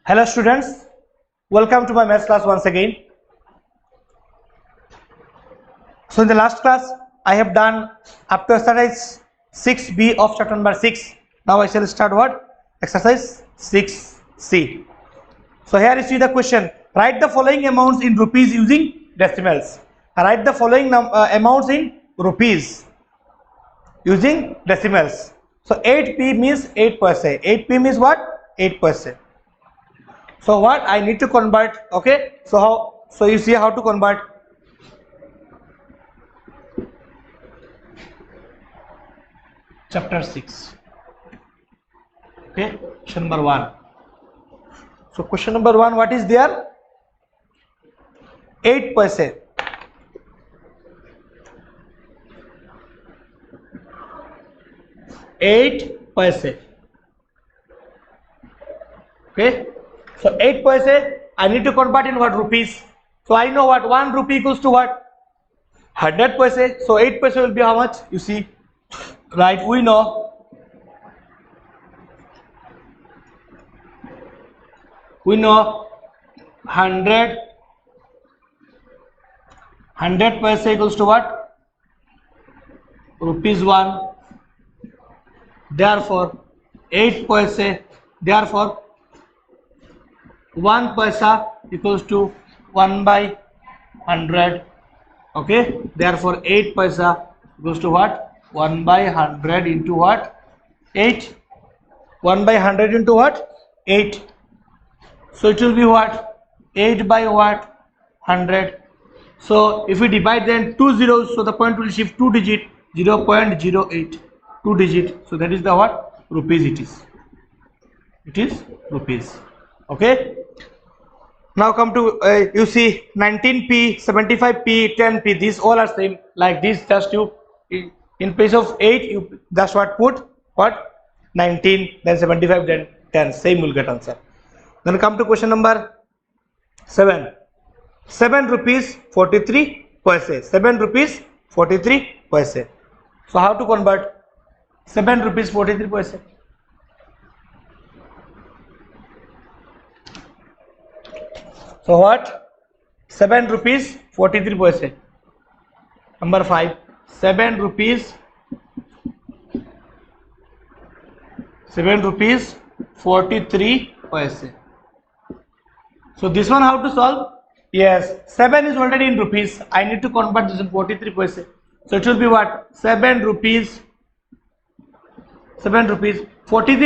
Hello students, welcome to my maths class once again. So in the last class I have done up to exercise 6b of chapter number 6. Now I shall start what? Exercise 6c. So here you see the question. Write the following amounts in rupees using decimals. Write the following amounts in rupees using decimals. So 8p means 8%. 8p means what? 8%. So what I need to convert? Okay, so you see how to convert. Chapter 6. Okay, question number 1. So question number 1, what is there? 8%. 8%. Okay. So 8%, I need to convert in what? Rupees. So I know what 1 rupee equals to what? 100%. So 8% will be how much? You see, right? We know 100% equals to what? Rupees 1. Therefore 8%. Therefore 1 paisa equals to 1 by 100. Okay, therefore 8 paisa equals to what? 1 by 100 into what? 8. 1 by 100 into what? 8. So it will be what? 8 by what? 100. So if we divide then 2 zeros, so the point will shift 2 digit, 0.08, 2 digit. So that is the what? Rupees it is. It is rupees. Okay. Now come to you see 19p, 75p, 10p. These all are same. Like this, just you in place of 8, you just what put what 19, then 75, then 10. Same will get answer. Then come to question number 7. 7 rupees 43 paise. 7 rupees 43 paise. So how to convert 7 rupees 43 paise? So what? 7 rupees 43 paise. Number 5. 7 rupees 43 paise. So this one how to solve? Yes, 7 is already in rupees. I need to convert this in 43 paise. So it will be what? 7 rupees 43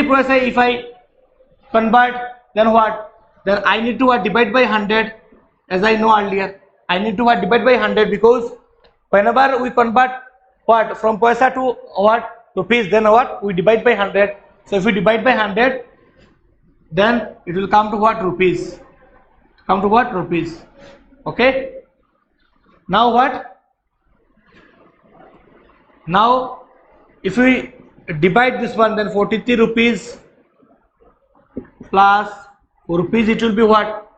paise. If I convert, then what? Then I need to what? Divide by 100, as I know earlier. I need to what? Divide by 100, because whenever we convert what from paisa to what? Rupees, then what? We divide by 100. So if we divide by 100, then it will come to what? Rupees. Come to what? Rupees. Okay. Now what? Now if we divide this one, then 43 rupees plus rupees, it will be what?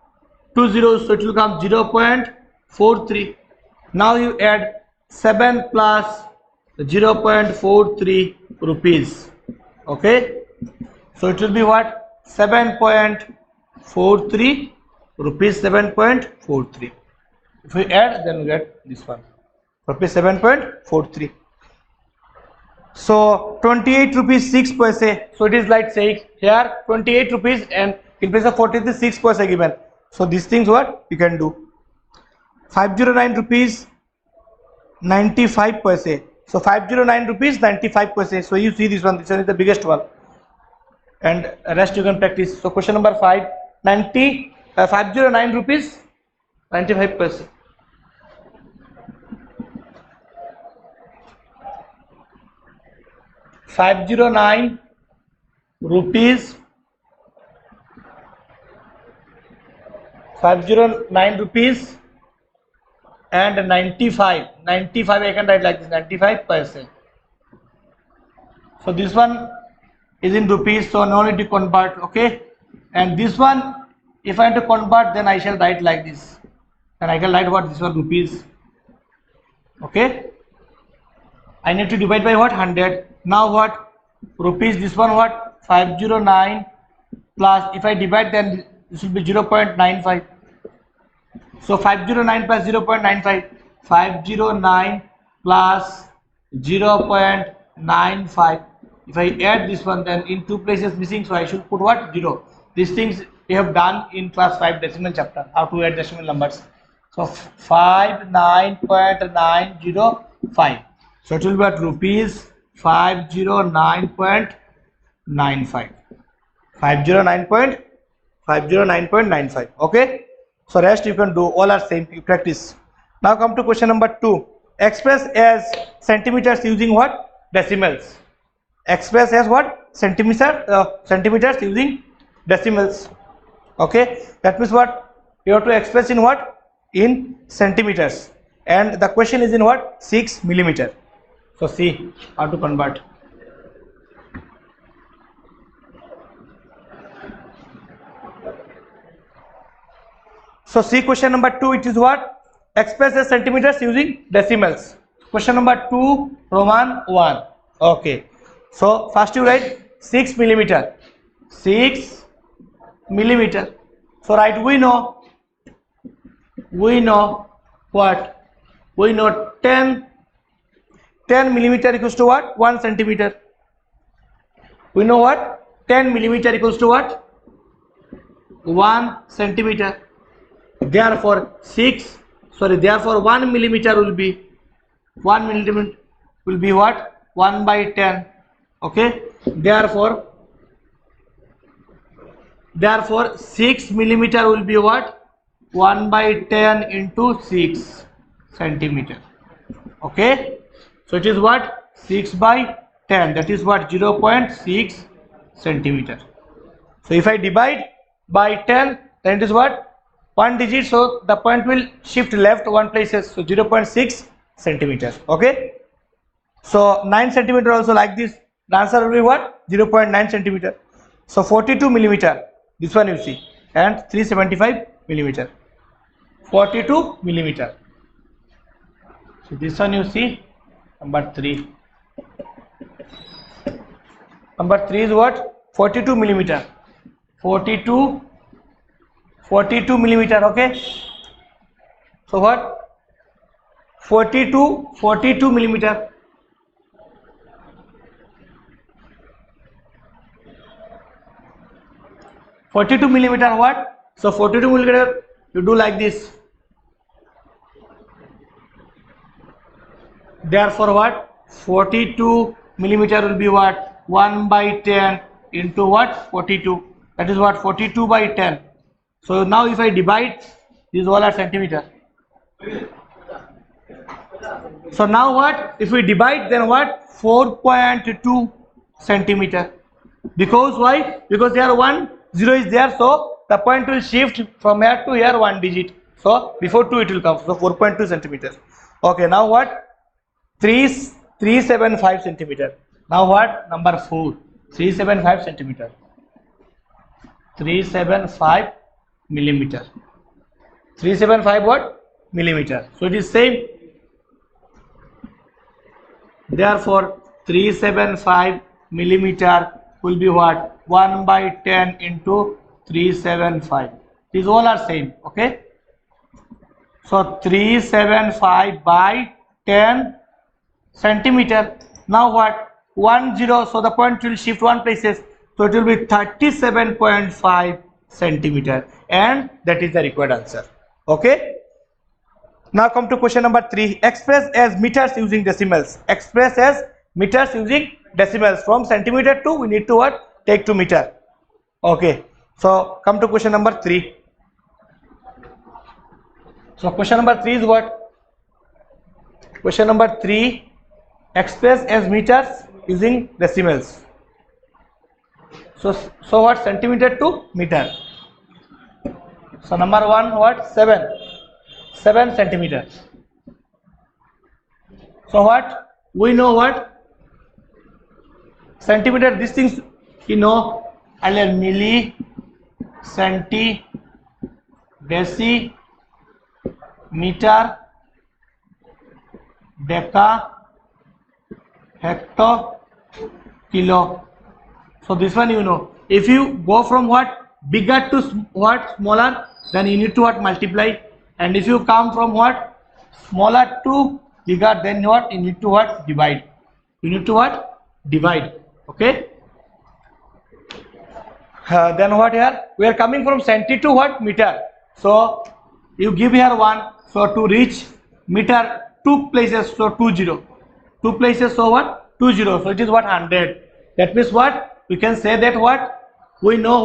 2 zeros, so it will come 0.43. Now you add 7 plus 0.43 rupees. Okay, so it will be what? 7.43 rupees. 7.43. If we add, then we get this one, rupees 7.43. So 28 rupees 6 paise. So it is like saying here 28 rupees and in place of 43 6 paise given. So these things what you can do. 509 rupees 95 paise. So 509 rupees 95 paise. So you see this one is the biggest one, and rest you can practice. So question number 5, 509 rupees 95 paise. ₹509 and 95 I can write like this, 95 paise. So this one is in rupees, so no need to convert. Okay, and this one if I have to convert, then I shall write like this, and I can write what? This one rupees. Okay, I need to divide by what? 100. Now what? Rupees, this one what? 509 plus, if I divide, then this will be 0.95. So 509 plus 0.95, 509 plus 0.95. If I add this one, then in two places missing, so I should put what? 0. These things we have done in class 5 decimal chapter, how to add decimal numbers. So 59.905. So it will be at rupees 509.95. 509.95. Okay. So rest you can do, all are same, you practice. Now come to question number 2. Express as centimeters using what? Decimals. Express as what? Centimeters using decimals. Okay, that means what? You have to express in what? In centimeters. And the question is in what? 6 millimeter. So see how to convert. So see question number 2, it is what? Express as centimeters using decimals. Question number 2, Roman 1. Okay. So first you write 6 millimeter. 6 millimeter. So write, we know what? We know 10 millimeter equals to what? 1 centimeter. We know what? 10 millimeter equals to what? 1 centimeter. Therefore 1 millimeter will be what? 1 by 10. Okay. Therefore 6 millimeter will be what? 1 by 10 into 6 centimeter. Okay. So it is what? 6 by 10. That is what? 0.6 centimeter. So if I divide by 10, then it is what? 1 digit, so the point will shift left 1 places, so 0.6 centimeters. Okay. So 9 centimeter also like this. The answer will be what? 0.9 centimeter. So 42 millimeter. This one you see, and 375 millimeter. 42 millimeter. So this one you see. Number 3. Number 3 is what? 42 millimeter. 42 millimeter. Okay. So what? 42 millimeter. 42 millimeter what? So 42 millimeter you do like this. Therefore what? 42 millimeter will be what? 1 by 10 into what? 42. That is what? 42 by 10. So now if I divide, these all are centimeter. So now what? If we divide, then what? 4.2 centimeter. Because why? Because there 1 0 is there, so the point will shift from here to here 1 digit. So before 2 it will come. So 4.2 centimeters. Okay. Now what? 375 centimeter. Now what? Number 4. 375 centimeter. 375 millimeter. 375 what? Millimeter. So it is same. Therefore 375 millimeter will be what? 1 by 10 into 375. These all are same. Okay. So 375 by 10 centimeter. Now what? 1 0. So the point will shift 1 places. So it will be 37.5 centimeter, and that is the required answer. Okay. Now come to question number 3. Express as meters using decimals. Express as meters using decimals. From centimeter to we need to what? Take to meter. Okay. So come to question number 3. So question number 3 is what? Question number 3. Express as meters using decimals. So what? Centimeter to meter. So number 1 what? 7 centimeter. So what? We know what? Centimeter, these things you know, earlier milli, centi, deci, meter, deca, hecto, kilo. So this one you know. If you go from what? bigger to what smaller, then you need to what multiply. And if you come from what smaller to bigger, then what you need to what divide. You need to what divide. Okay. Then what here we are coming from centi to what meter. So you give here 1. So to reach meter 2 places, so 20. 2 places, so what 20. So it is what 100. That means what we can say that what we know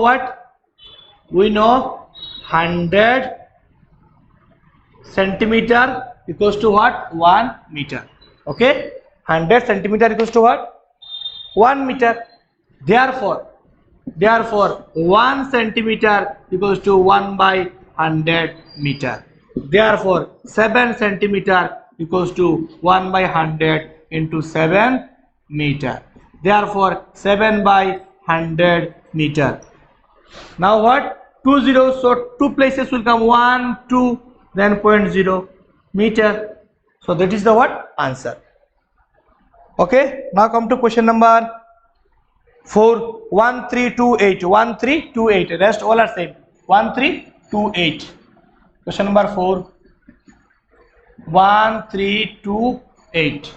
100 centimeter equals to what 1 meter. Okay, 100 centimeter equals to what 1 meter. Therefore 1 centimeter equals to 1 by 100 meter. Therefore 7 centimeter equals to 1 by 100 into 7 meter. Therefore 7 by 100 meter. Now what 2 zeros, so 2 places will come 1 2 then 0.0 meter. So that is the what answer. Okay, now come to question number 4. 1328 1328, rest all are same. 1328. Question number 4. 1328.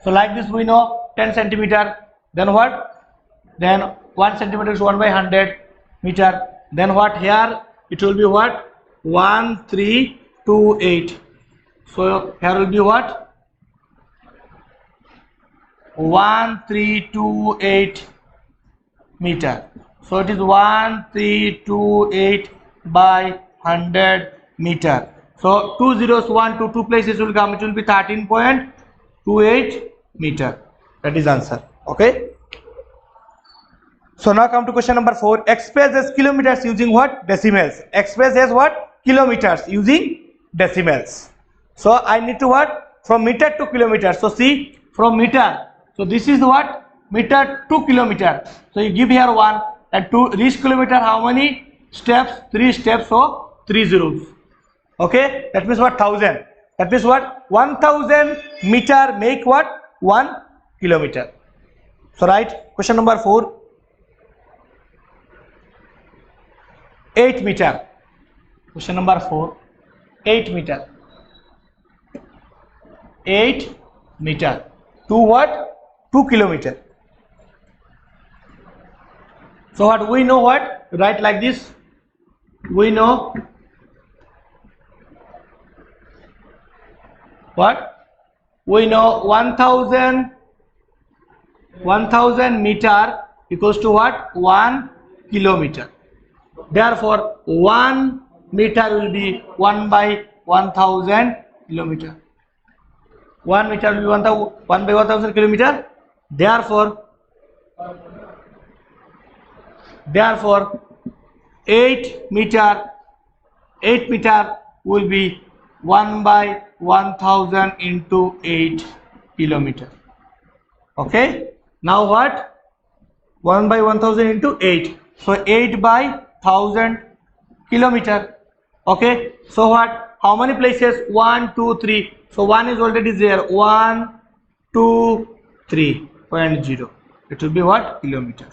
So like this we know 10 centimeter, then what, then 1 centimeter is 1 by 100 meter. Then what here it will be what 1328. So here will be what 1328 meter. So it is 1328 by 100 meter. So 2 zeros 1 to 2 places will come, it will be 13.28 meter. That is answer. Okay. So now come to question number 4. Express as kilometers using what decimals. Express as what kilometers using decimals. So I need to what from meter to kilometer. So see from meter. So this is what meter to kilometer. So you give here 1, and to reach kilometer how many steps? 3 steps. So 3 zeros. Okay, that means what 1000. That means what 1000 meter make what 1 kilometer. So right, question number 4. 8 meter. Question number 4. 8 meter. 8 meter to what 2 kilometer. So what we know what write like this. We know what we know 1000 meter equals to what 1 kilometer. Therefore 1 meter will be 1 by 1000 kilometer. 1 meter will be 1 by 1000 kilometer. Therefore 8 meter will be 1 by 1000 into 8 kilometer. Okay, now what 1 by 1000 into 8, so 8 by 1000 kilometer. Okay, so what how many places 1 2 3, so 1 is already there, 1 2 3.0, it will be what kilometer.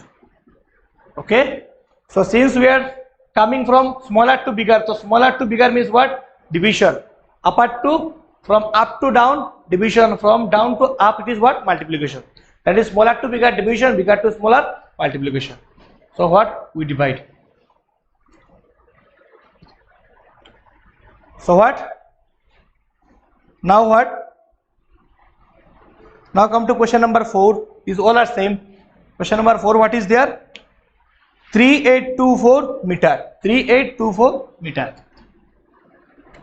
Okay, so since we are coming from smaller to bigger, so smaller to bigger means what division, upper to from up to down division, from down to up it is what multiplication. That is smaller to bigger division, bigger to smaller multiplication. So what we divide. So what now now come to question number 4. These all are same. Question number 4, what is there? 3824 meter. 3824 meter.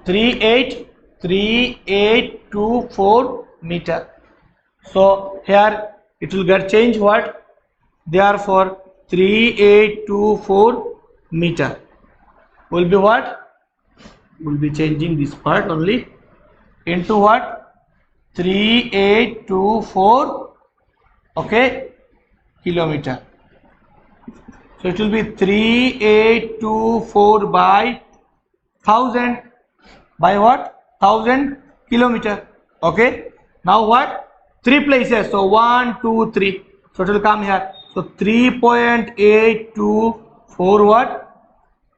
3824 meter. So here it will get changed what? Therefore 3824 meter will be what? Will be changing this part only into what? 3824 okay kilometer. So it will be 3824 by 1000 by what 1000 kilometer. Okay, now what 3 places, so 1 2 3, so it will come here, so 3.824 what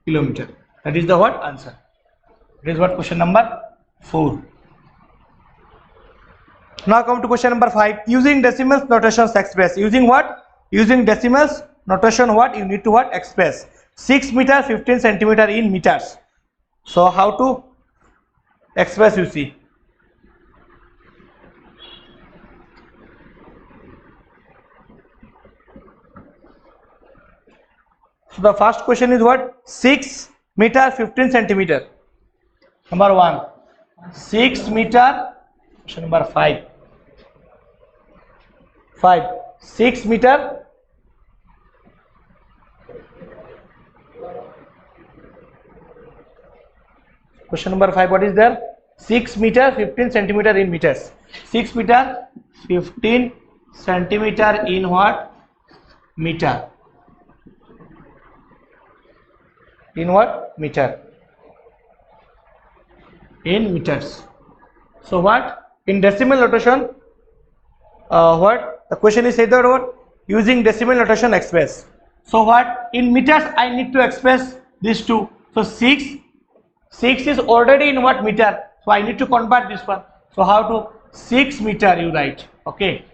kilometer. That is the what answer. That is what question number 4. Now come to question number 5. Using decimals notations express. Using what? Using decimals notation what? You need to what? Express 6 meter 15 centimeter in meters. So how to express, you see. So the first question is what? 6 meter 15 centimeter. Number 1. 6 meter. Question number 5. 6 meter. Question number 5. What is there? 6 meter 15 centimeter in meters. 6 meter 15 centimeter in what? Meter. In what? Meter. In meters. So what? In decimal notation, what? The question is said that what? Using decimal notation express. So what? In meters I need to express these two. So 6 is already in what? Meter. So I need to convert this one. So how to? 6 meter you write. Okay.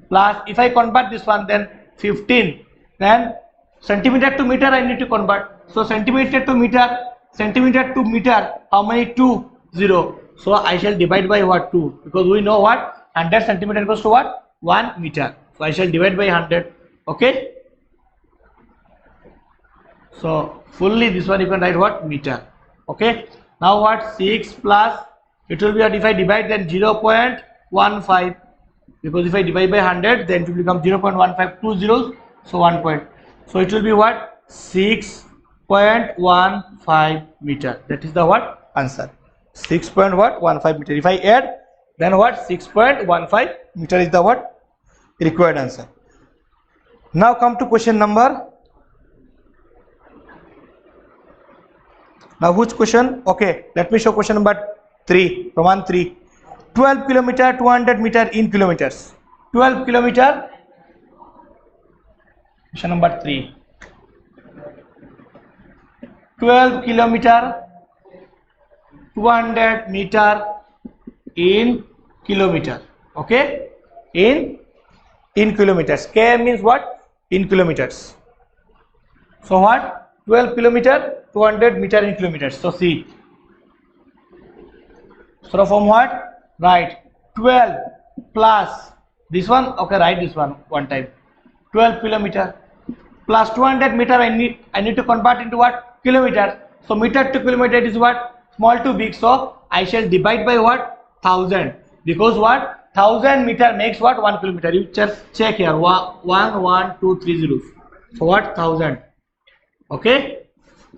Plus if I convert this one, then 15. Then centimeter to meter I need to convert. So centimeter to meter, how many? 2, 0. So I shall divide by what? 2, because we know what? 100 centimeter equals to what? 1 meter. So I shall divide by 100. Okay. So fully this one you can write what? Meter. Okay. Now what? 6 plus, it will be what? If I divide, then 0.15, because if I divide by 100, then it will become 0.15, 2 zeros, so 1 point. So it will be what? 6.15 meter. That is the what? Answer. 6.15 meter. If I add, then what? 6.15 meter is the what? Required answer. Now come to question number. Now which question? Okay, let me show question number 3. Roman 3. 12 kilometer 200 meter in kilometers. 12 kilometer. Question number 3. 12 kilometer 200 meter in kilometer. Okay, in kilometers. K means what? In kilometers. So what? 12 kilometer 200 meter in kilometers. So see. So from what? Right. 12 plus this one. Okay, write this one time. 12 kilometer plus 200 meter. I need to convert into what? Kilometer. So meter to kilometer is what? Small to big. So I shall divide by what? 1000. Because what? 1000 meter makes what? 1 kilometer. You just check here. 1, 1, 2, 3 zeros. So what? 1000. Okay,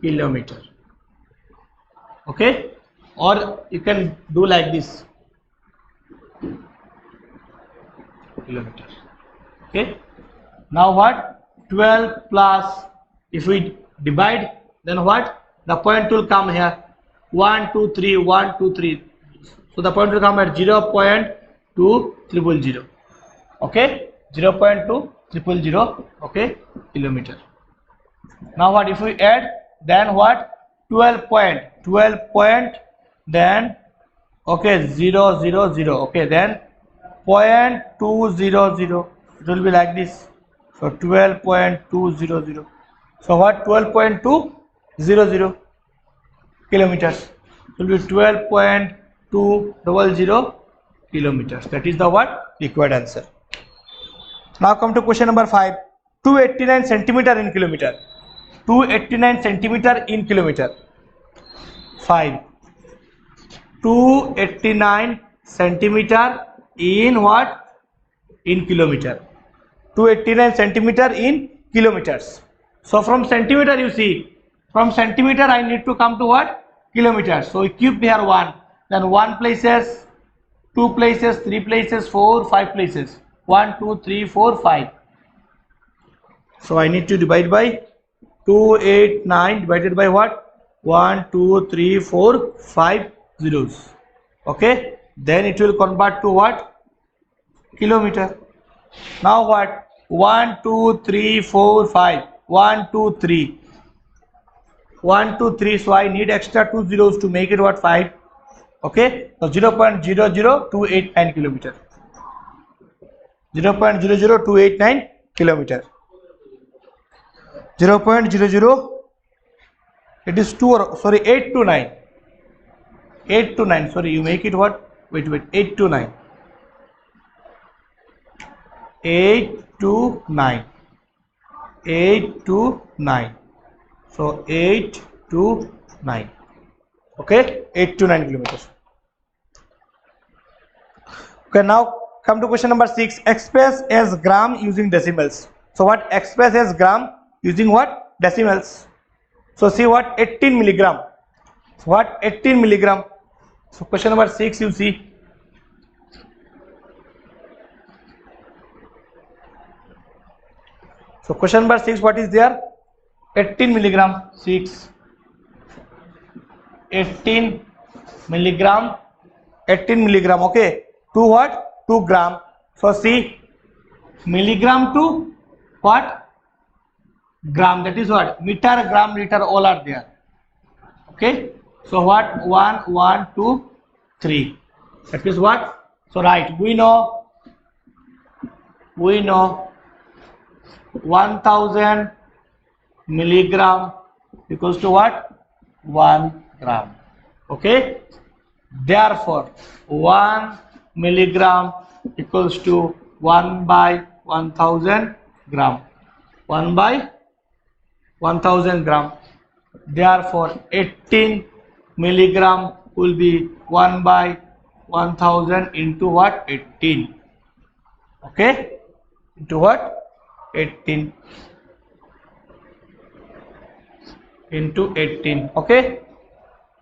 kilometer. Okay, or you can do like this. Kilometer. Okay. Now what? 12 plus, if we divide, then what? The point will come here. 1, 2, 3, 1, 2, 3. So the point will come at 0.2000. Okay, 0.2000. Okay, kilometer. Now what? If we add, then what? 12 point, then okay, 0, 0, 0. Okay, then 0.200. It will be like this. So 12.200. So what? 12.200 kilometers. It will be 12.200 kilometers. That is the what? Required answer. Now come to question number 5. 289 centimeter in kilometer. 289 centimeter in kilometer. 5. 289 centimeter in what? In kilometer. 289 centimeter in kilometers. So from centimeter, you see, from centimeter I need to come to what? Kilometers. So we keep here 1. Then 1 places, 2 places, 3 places, 4, 5 places. 1, 2, 3, 4, 5. So I need to divide by 289 divided by what? 1, 2, 3, 4, 5 zeros. Okay. Then it will convert to what? Kilometer. Now what? 1, 2, 3, 4, 5. 1, 2, 3. 1, 2, 3. So I need extra 2 zeros to make it what 5. Okay, so 0.00289 kilometer. 0.00289 kilometer. 0.00. It is 2 or sorry 8 to 9. 8 to 9. Sorry, you make it what? Wait. 8 to 9. 8 to 9. 8 to 9. So 8 to 9. Okay, 8 to 9 kilometers. Okay, now come to question number 6. Express as gram using decimals. So what? Express as gram using what? Decimals. So see what? 18 milligram. So what? 18 milligram. So question number 6 you see. So question number 6, what is there? 18 milligram. 6. 18 milligram. 18 milligram. Okay. To what? 2 gram. So see, milligram to what? Gram. That is what? Meter, gram, liter, all are there. Okay. So what? 1, 1, 2, 3. That is what? So right. We know 1000 milligram equals to what? 1 gram. Okay. Therefore, 1 milligram equals to 1 by 1000 gram. 1 by 1000 gram. Therefore, 18 milligram will be 1 by 1000 into what? 18. Okay. Into what? 18. Into 18. Okay.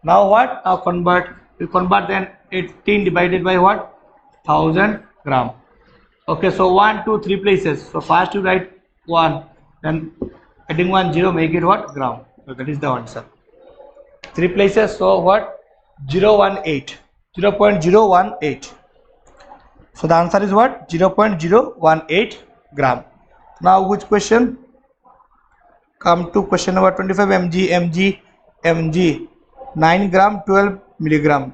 Now what? Now convert. We convert then 18 divided by what? 1000 gram. Okay, so 1, 2, 3 places. So first you write 1, then adding 1 0 make it what? Gram. So that is the answer. 3 places. So what? 0.018. 0.018. So the answer is what? 0.018 gram. Now which question? Come to question number 25. mg 9 gram 12 milligram.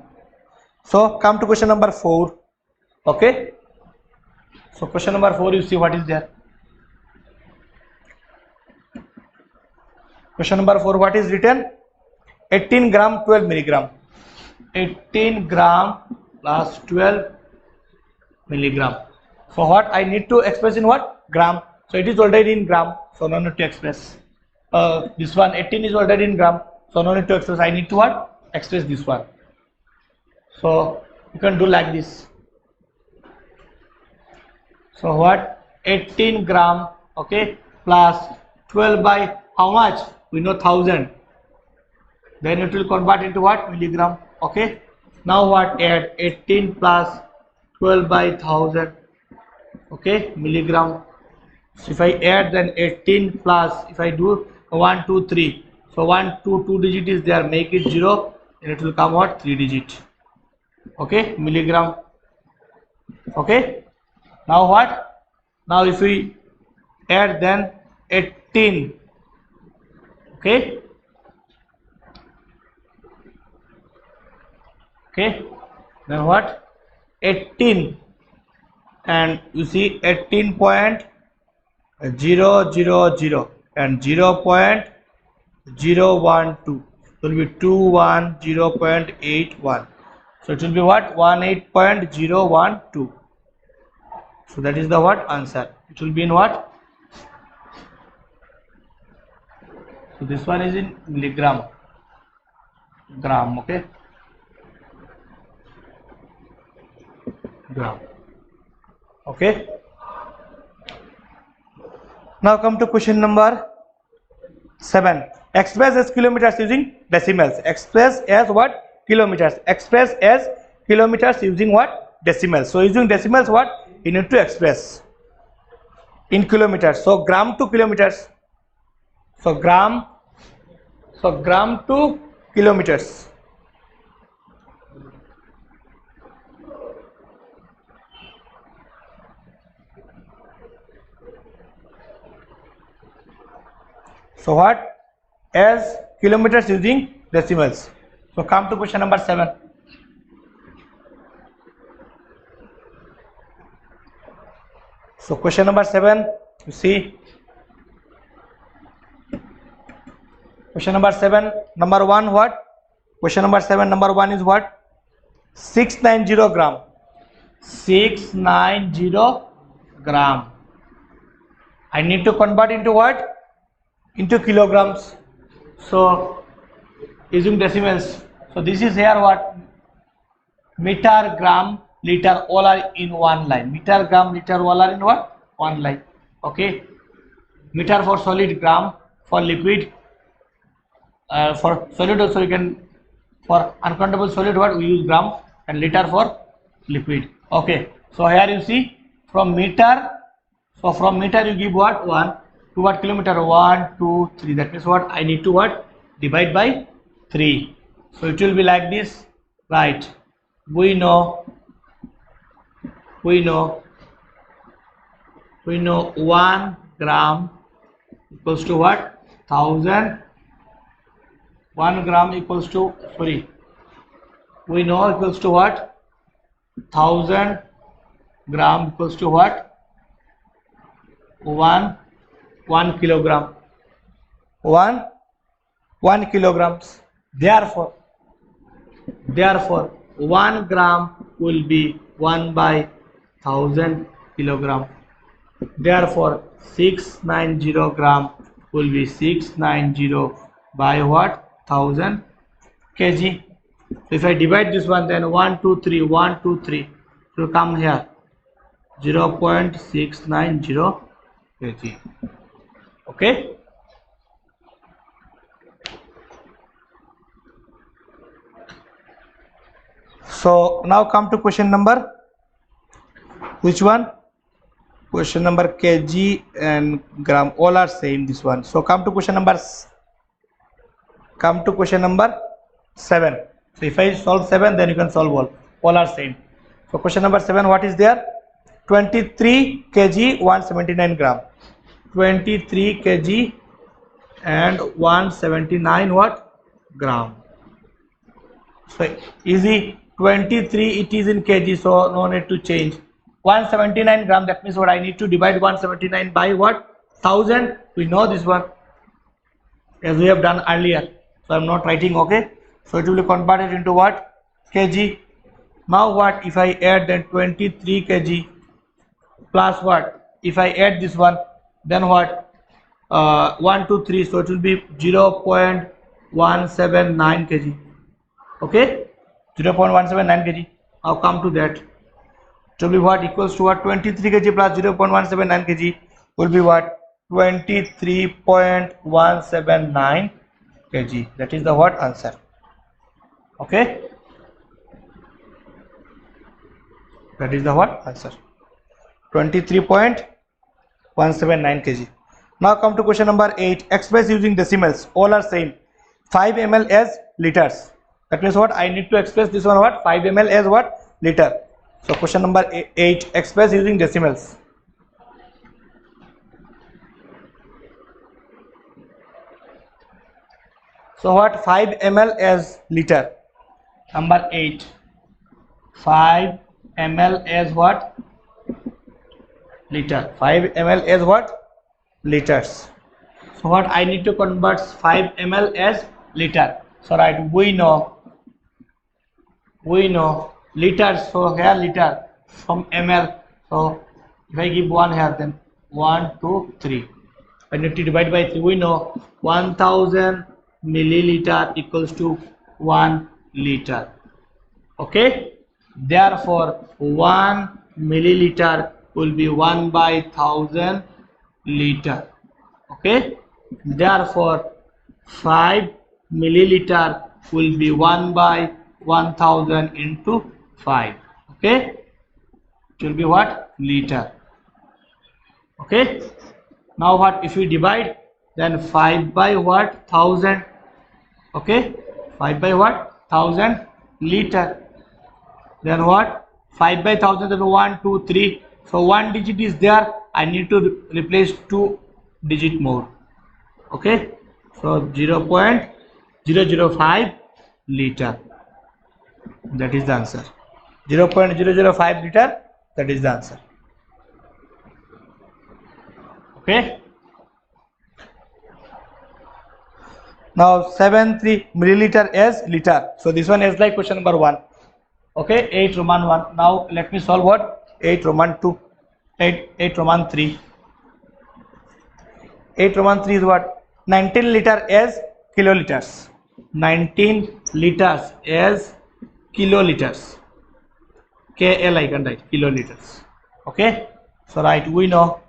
So come to question number 4. Okay. So question number 4, you see what is there. Question number 4, what is written? 18 gram 12 milligram. 18 gram plus 12 milligram. So what I need to express in what? Gram. So it is already in gram. So no need to express. This one 18 is already in gram. So no need to express. I need to what? Express this one. So you can do like this. So what? 18 gram, okay, plus 12 by how much? We know 1000. Then it will convert into what? Milligram. Okay. Now what? Add 18 plus 12 by 1000. Okay, milligram. So if I add then 18 plus, if I do 1, 2, 3. So 1, 2, 2 digit is there. Make it 0. And it will come what? 3 digit. Okay, milligram. Okay. Now what? Now if we add then 18. Okay. Okay. Then what? 18. And you see 18.000 and 0.012. So it will be 210.81. So it will be what? 18.012. So that is the what? Answer. It will be in what? So this one is in milligram. Gram, okay? Gram. Okay. Now come to question number 7. Express as kilometers using decimals. Express as what? Kilometers. Express as kilometers using what? Decimals. So using decimals what? You need to express in kilometers. So gram to kilometers. So gram to kilometers. So what? As kilometers using decimals. So come to question number 7. So question number 7, you see, question number 7, number 1 what? Question number 7, number 1 is what? 690 gram. 690 gram. I need to convert into what? Into kilograms. So using decimals. So this is here what? Meter, gram, liter, all are in one line. Meter, gram, liter, all are in what? One line. Okay. Meter for solid, gram for liquid. For solid also you can, for uncountable solid what we use gram, and liter for liquid. Okay. So here you see from meter. So from meter you give what? 1 to what? Kilometer. 1, 2, 3. That means what? I need to what? Divide by 3. So it will be like this. Right. We know 1 gram equals to what? 1000. 1 gram equals to, sorry, we know equals to what? 1000 gram equals to what? 1 kilogram. 1 kilograms. Therefore 1 gram will be 1 by 1000 kilogram. Therefore 690 gram will be 690 by what? 1000 kg. So if I divide this one, then 1, 2, 3, 1, 2, 3, it will come here 0.690 kg. Okay. So now come to question number, which one? Question number kg and gram, all are same, this one. So come to question number 7. So if I solve 7, then you can solve all are same. So question number 7, what is there? 23 kg 179 gram. 23 kg and 179 what? Gram. So easy. 23 it is in kg, so no need to change. 179 gram, that means what? I need to divide 179 by what? 1000. We know this one as we have done earlier, so I am not writing. Okay. So it will be converted into what? Kg. Now what? If I add then 23 kg plus what? If I add this one, then what? 1, 2, 3. So it will be 0.179 kg. Okay. 0.179 kg. Now come to that. It will be what? Equals to what? 23 kg plus 0.179 kg will be what? 23.179 kg. That is the what? Answer. Okay. That is the what? Answer. 23.179 kg. Now come to question number 8. Express using decimals. All are same. 5 ml as liters. That means what? I need to express this one what? 5 ml as what? Liter. So question number 8. Express using decimals. So what? 5 ml as liter. Number 8. 5 ml as what? Liter. 5 ml as what? Liters. So what? I need to convert 5 ml as liter. So right, we know liters. So here liter from ml. So if I give 1 here, then 1, 2, 3. I need to divide by 3. We know 1000 milliliter equals to 1 liter. Okay. Therefore 1 milliliter will be 1 by 1000 liter. Okay. Therefore 5 milliliter will be 1 by 1000 into 5. Okay. It will be what? Liter. Okay. Now what? If we divide, then 5 by what? 1000. Okay. 5 by what? 1000 liter. Then what? 5 by 1000, then 1, 2, 3. So 1 digit is there. I need to replace 2 digit more. Okay. So 0.1 0.005 liter. That is the answer. 0.005 liter. That is the answer. Okay. Now 73 milliliter as liter. So this one is like question number 1. Okay, 8 Roman 1. Now let me solve what? 8 Roman 2. 8 Roman 3. 8 Roman 3 is what? 19 liter as kiloliters. 19 liters as kiloliters. KL I can write kiloliters. Okay. So right, we know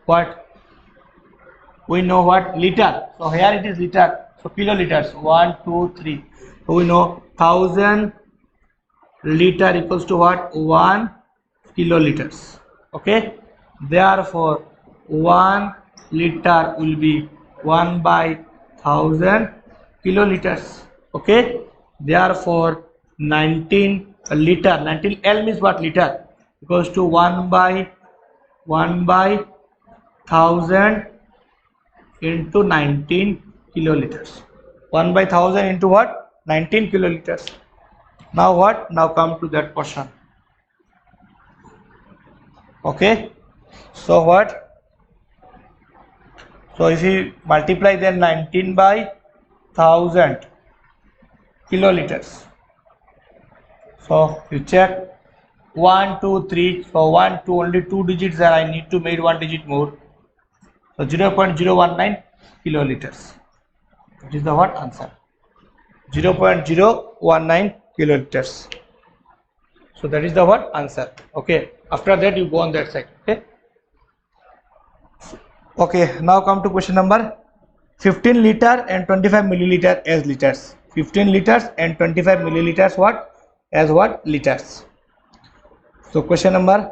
what? We know what? Liter. So here it is liter. So kiloliters. 1, 2, 3. So we know 1000 liter equals to what? 1 kiloliters. Okay. Therefore 1 liter will be 1/1000 kiloliters. Okay. Therefore 19 liter. 19 L means what? Liter. Equals to 1/1000 into 19 kiloliters. 1/1000 into what? 19 kiloliters. Now what? Now come to that portion. Okay. So what? So if you multiply then 19/1000 kiloliters. So you check 1, 2, 3. So 1, 2, only 2 digits there. I need to make 1 digit more. So 0.019 kiloliters. That is the what? Answer. 0.019 kiloliters. So that is the what? Answer. Okay. After that you go on that side. Okay. Okay. Now come to question number 15 liter and 25 milliliter as liters. 15 liters and 25 milliliters what? As what? Liters. So question number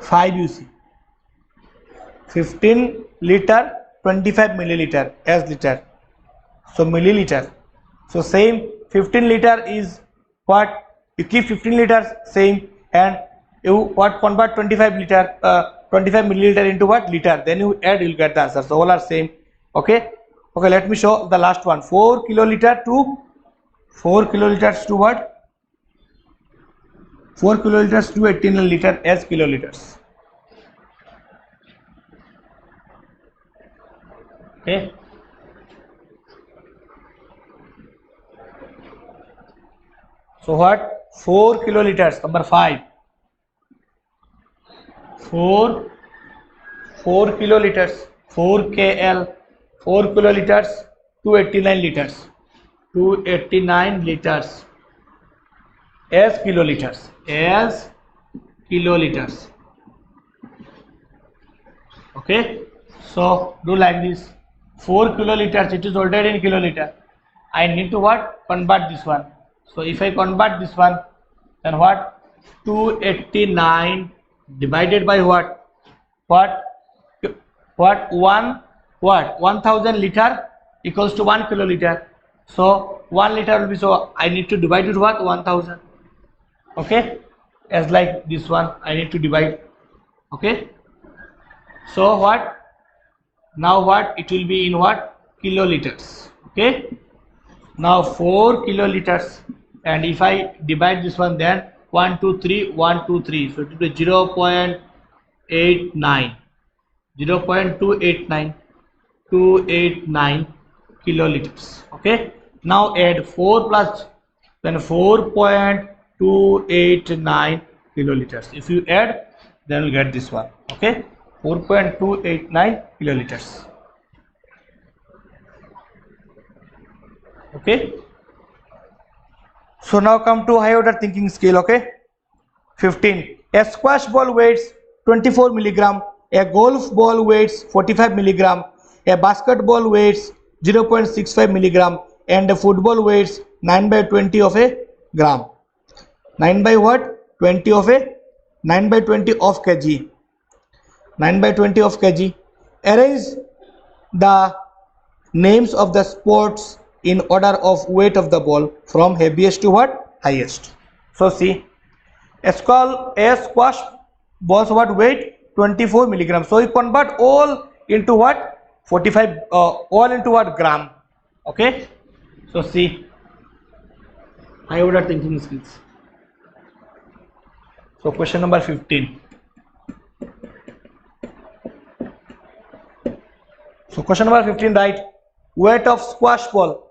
5 you see. 15 liter 25 milliliter as liter. So milliliter. So same 15 liter is what? You keep 15 liters same, and you what? Convert 25 milliliter into what? Liter. Then you add, you will get the answer. So all are same. Okay. Okay. Let me show the last one. 4 kiloliters to what? 4 kiloliters to 18 liter as kiloliters. Okay. So what? 4 kiloliters. Number 5. 4 kiloliters. 4 KL. 4 kiloliters. 289 liters. 289 liters. As kiloliters. As kiloliters. Okay. So do like this. 4 kiloliters. It is already in kiloliter. I need to what? Convert this one. So if I convert this one, then what? 289 divided by what? What? 1000 liter equals to 1 kiloliter. So 1 liter will be, so I need to divide it what? 1000. Okay. As like this one, I need to divide. Okay. So what? Now what? It will be in what? Kiloliters. Okay. Now 4 kiloliters, and if I divide this one, then 1, 2, 3, 1, 2, 3. So it will be 0.89, 289 kiloliters. Okay. Now add 4 plus, then 4.289 kiloliters. If you add, then you get this one. Okay. 4.289 kiloliters. Okay. So now come to higher order thinking scale. Okay. 15. A squash ball weighs 24 milligram. A golf ball weighs 45 milligram. A basketball weighs 0.65 milligram, and a football weighs 9/20 of a gram. 9 by what? 20 of a 9/20 of kg. 9/20 of kg. Arrange the names of the sports in order of weight of the ball from heaviest to what? Highest. So see, a squash balls what weight? 24 milligrams. So you convert all into what? 45 all into what? Gram. Okay, so see, I would have thinking skills. So question number 15. So question number 15, right? Weight of squash ball.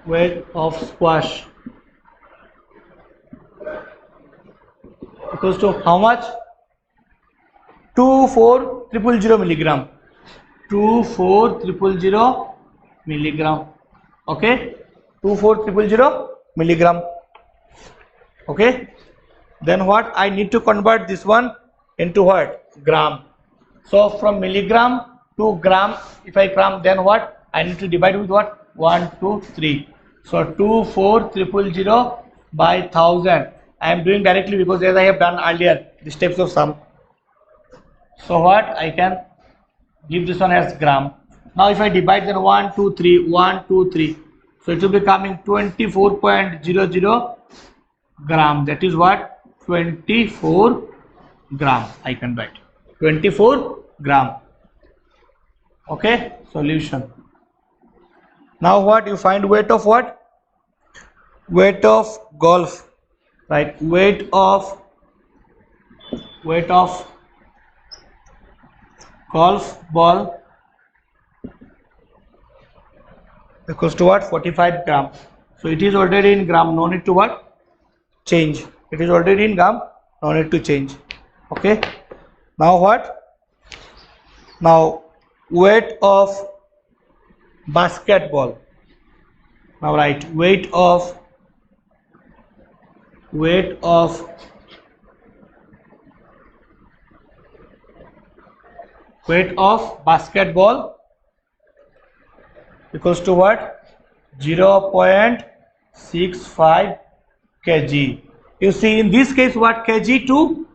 Weight of squash equals to how much? 24000 milligram. 24000 milligram. Okay, 24000 milligram. Okay, then what? I need to convert this one into what? Gram. So from milligram to gram, if I gram, then what? I need to divide with what? 1, 2, 3. So 24000 by 1000. I am doing directly because as I have done earlier the steps of sum. So what? I can give this one as gram. Now if I divide, then 1, 2, 3, 1, 2, 3. So it will be coming 24.00 gram. That is what? 24 gram. I can write 24 gram. Okay, solution. Now what? You find weight of what? Weight of golf, right? Weight of golf ball equals to what? 45 gram. So it is already in gram, no need to what? Change. It is already in gram, no need to change. Okay, now what? Now weight of basketball. Now write weight of basketball equals to what? 0.65 kg. You see, in this case, what? Kg to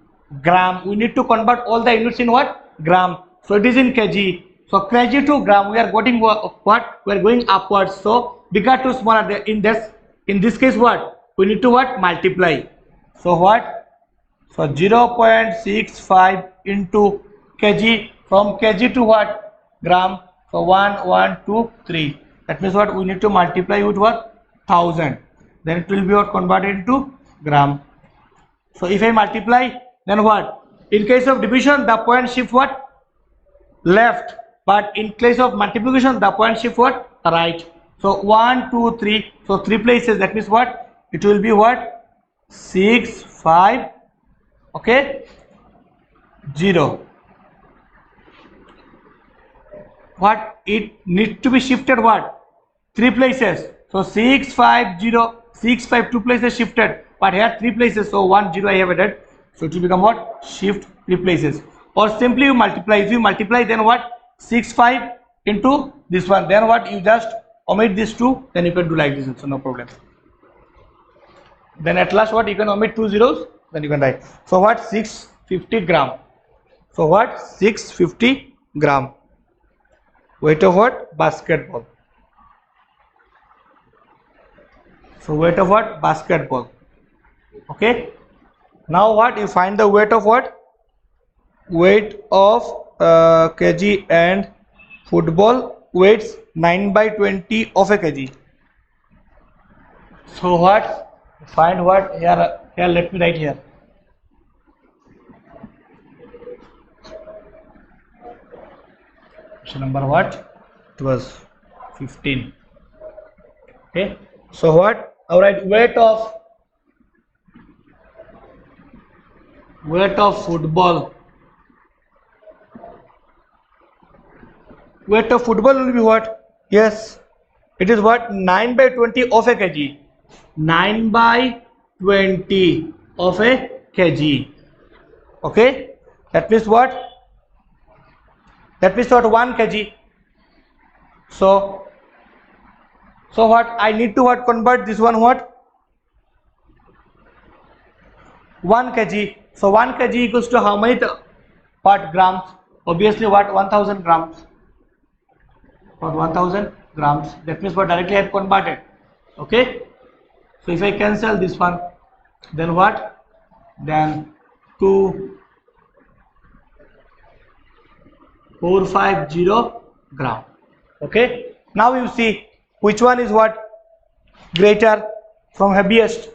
gram. We need to convert all the units in what? Gram. So it is in kg. So kg to gram, we are getting what? We are going upwards. So bigger to smaller. In this case, what? We need to what? Multiply. So what? So 0.65 into kg. From kg to what? Gram. So 1, 1, 2, 3. That means what? We need to multiply with what? 1000. Then it will be what? Converted into gram. So if I multiply, then what? In case of division, the point shift what? Left. But in case of multiplication, the point shift what? Right. So 1, 2, 3. So 3 places. That means what? It will be what? 6, 5. Okay. 0. What? It needs to be shifted what? 3 places. So 6, 5, 0. 6, 5, 2 places shifted. But here 3 places. So 1, 0 I have added. So it will become what? Shift 3 places. Or simply you multiply. If you multiply, then what? 6, 5 into this one. Then what? You just omit this 2. Then you can do like this. So no problem. Then at last what? You can omit 2 zeros. Then you can write. So what? 650 gram. So what? 650 gram. Weight of what? Basketball. So weight of what? Basketball. Okay. Now what? You find the weight of what? Weight of kg and football weights 9/20 of a kg. So what? Find what? Here let me write here. Question number what? It was 15. Okay. So what? Alright, weight of football. Weight of football will be what? Yes, it is what? 9/20 of a kg. 9/20 of a kg. Okay. That means what? That means what? 1 kg. So what? I need to what? Convert this one what? 1 kg. So 1 kg equals to how many part grams? Obviously what? 1000 grams. What? 1000 grams. That means what? Directly I have converted. Okay. So if I cancel this one, then what? Then 2 450 gram. Okay, now you see which one is what greater from heaviest.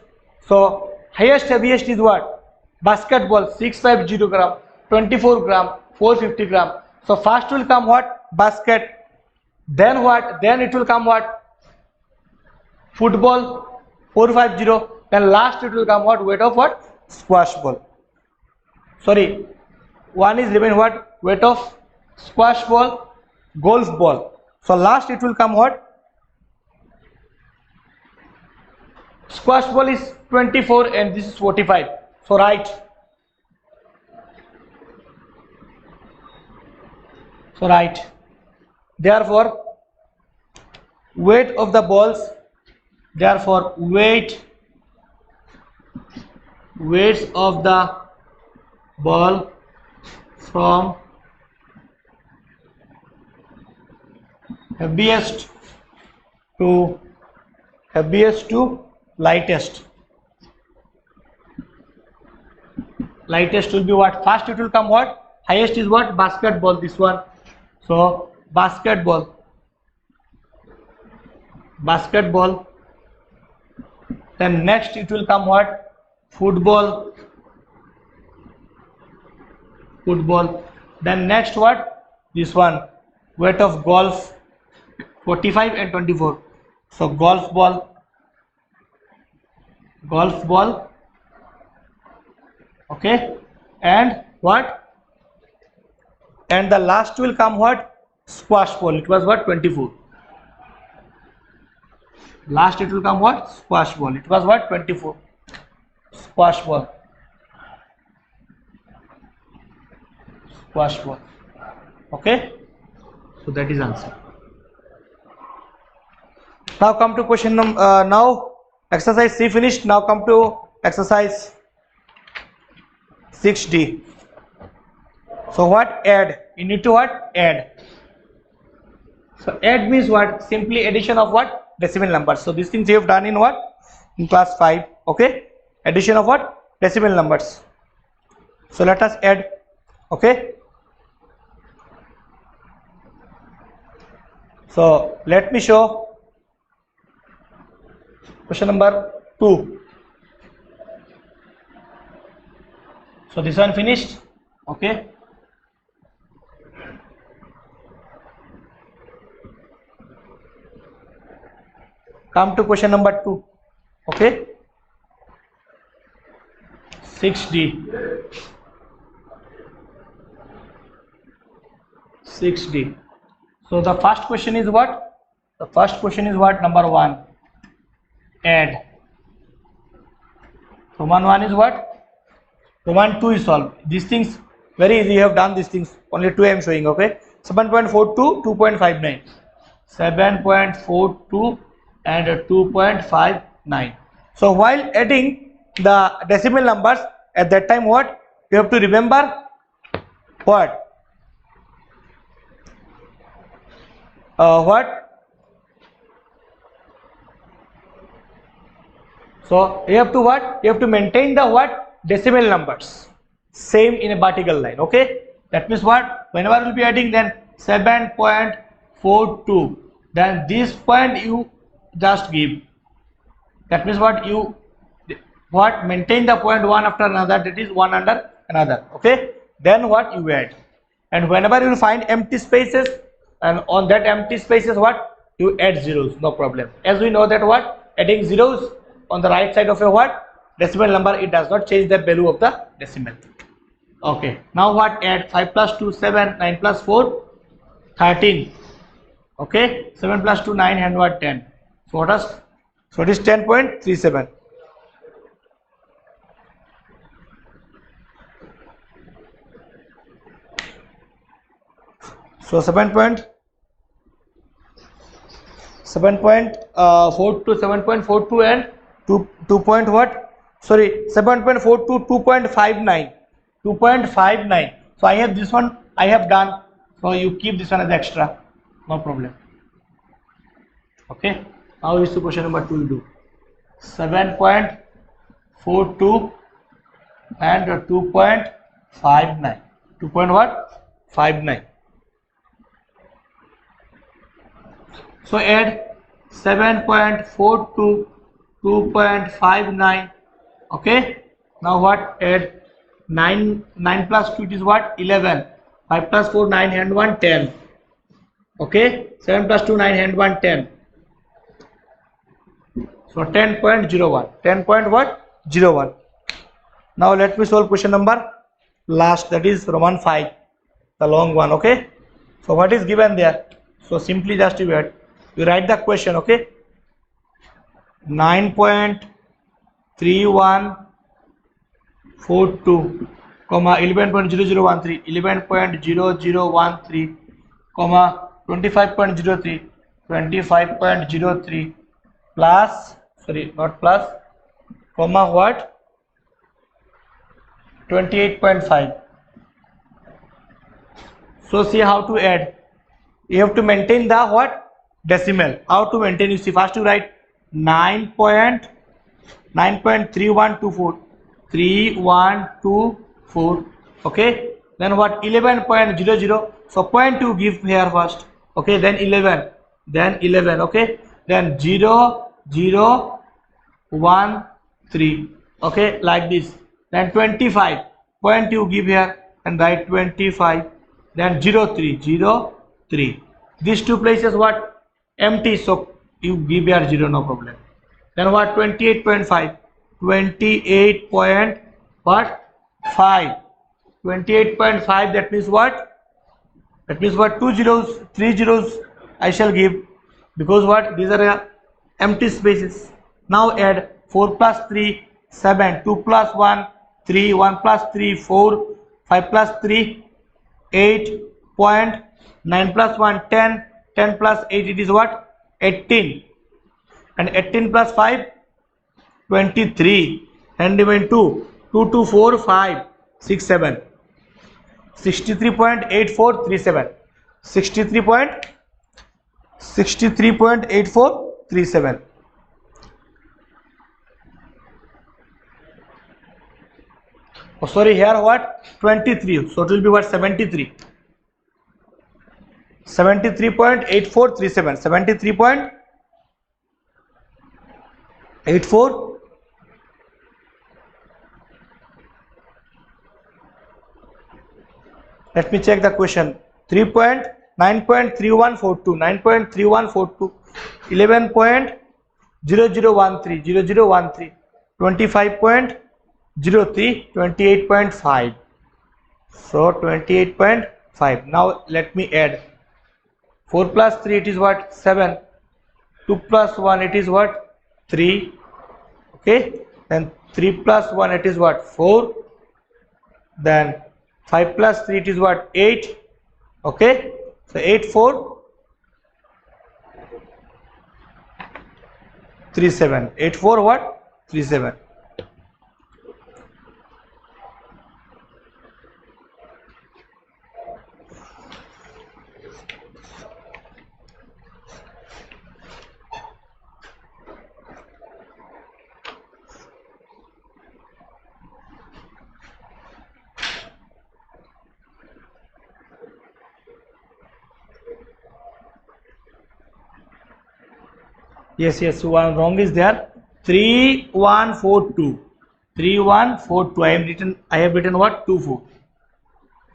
So heaviest is what? Basketball 650 gram, 24 gram, 450 gram. So first will come what? Basket. Then what? Then it will come what? Football 450. Then last it will come what? Weight of what? Squash ball. Sorry, one is remain what? Weight of squash ball, golf ball. So last it will come what? Squash ball is 24 and this is 45. So right. So right. Therefore, weight of the balls. Therefore, weights of the ball from heaviest to lightest. Lightest will be what? First it will come what? Highest is what? Basketball, this one. So basketball. Then next it will come what? Football. Then next what? This one. Weight of golf 45 and 24. So golf ball. Okay, and what? And the last will come what? Squash ball. It was what? 24. Last it will come what? Squash ball. It was what? 24. Squash ball. Okay, so that is answer. Now come to question number. Now exercise C finished. Now come to exercise 6D. So what? Add. You need to what? Add. So add means what? Simply addition of what? Decimal numbers. So these things you have done in what? In class 5. Okay. Addition of what? Decimal numbers. So let us add. Okay. So let me show question number 2. So this one finished. Okay. Come to question number 2. Okay. 6D. So the first question is what? The first question is what? Number 1. Add. Roman 1 is what? Roman 2 is solved. These things very easy. You have done these things. Only 2 I am showing. Okay. 7.42, 2.59. 7.42 and 2.59. So while adding the decimal numbers, at that time what? You have to remember what? So you have to what? You have to maintain the what? Decimal numbers same in a vertical line. Okay, that means what? Whenever you will be adding, then 7.42, then this point you just give. That means what? You what? Maintain the point one after another, that is one under another. Okay, then what? You add. And whenever you find empty spaces, and on that empty spaces what? You add zeros, no problem. As we know that what? Adding zeros on the right side of a what? Decimal number, it does not change the value of the decimal. Okay, now what? Add 5 plus 2, 7, 9 plus 4, 13. Okay, 7 plus 2, 9 and what? 10. So what is? So it is 10.37. So 7.4 to 7.42 and 2 point what? Sorry, 7.4 to 2.59. 2.59. So I have this one. I have done. So you keep this one as extra. No problem. Okay. Now is the question number 2. You do 7.42 and 2.59. 2 point what? 59. So add 7.4 to 2.59. Okay. Now what? Add 9 plus 2, it is what? 11. 5 plus 4, 9 and 1, 10. Okay. 7 plus 2, 9 and 1, 10. So 10.01. 10.01. Now let me solve question number last, that is Roman 5, the long one. Okay. So what is given there? So simply just you write the question. Okay. 9.3142 comma 11.0013, 11.0013 comma 25.03, 25.03 plus, sorry, not plus, comma what, 28.5. So see how to add. You have to maintain the what? Decimal. How to maintain? You see, first you write 9.3124, 3124. Okay. Then what? 11.00. So point you give here first. Okay. Then 11. Okay. Then 0, 0, 1, 3. Okay. Like this. Then 25. Point you give here and write 25. Then 0, 3, 0, 3. These two places what? Empty. So you give here 0, no problem. Then what? 28.5. 28.5. 28.5. That means what? That means what? 2 zeros, 3 zeros I shall give, because what? These are empty spaces. Now add 4 plus 3, 7, 2 plus 1, 3, 1 plus 3, 4, 5 plus 3, 8, 9 plus 1, 10, 10 plus 8, it is what? 18. And 18 plus 5, 23. And even 2, 2, 2, 4, 5, 6, 7. 63.8437. 63.8437. Oh, sorry, here what? 23. So it will be what? 73. 73.8437. 73.84. Let me check the question. 9.3142, 9.3142, 11.0013, 0013, 25.03, 28.5. So 28.5. Now let me add. 4 plus 3, it is what? 7. 2 plus 1, it is what? 3. Okay. Then 3 plus 1, it is what? 4. Then 5 plus 3, it is what? 8. Okay. So 8, 4, 3, 7. 8, 4 what? 3, 7. Yes, one wrong is there. 3142. 3142. I have written what? 24.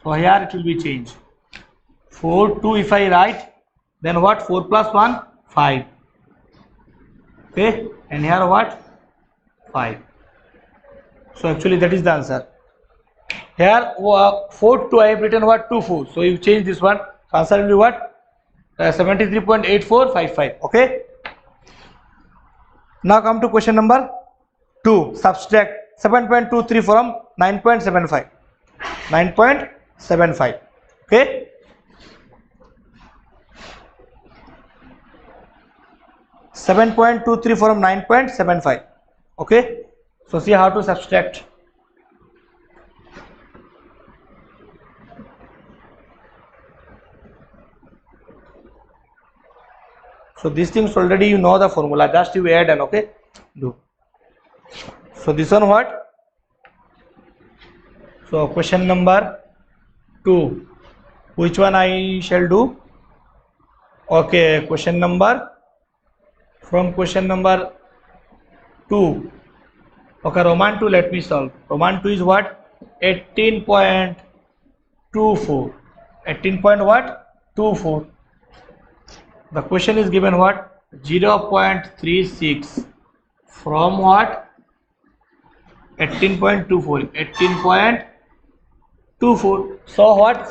So here it will be changed. 42 if I write, then what? 4 plus 1, 5. Okay, and here what? 5. So actually that is the answer. Here 42 I have written what? 24. So you change this one. So answer will be what? 73.8455. Okay. Now come to question number 2. Subtract 7.23 from 9.75. 9.75. Okay. .23 from 9.75. Okay. So see how to subtract. So these things already you know the formula, just you add and okay, do. So this one what? So question number 2, which one I shall do? Okay, question number from question number 2. Okay, Roman 2, let me solve. Roman 2 is what? 18.24. 18 point what? 24. The question is given what? 0.36 from what? 18.24. 18.24. So what?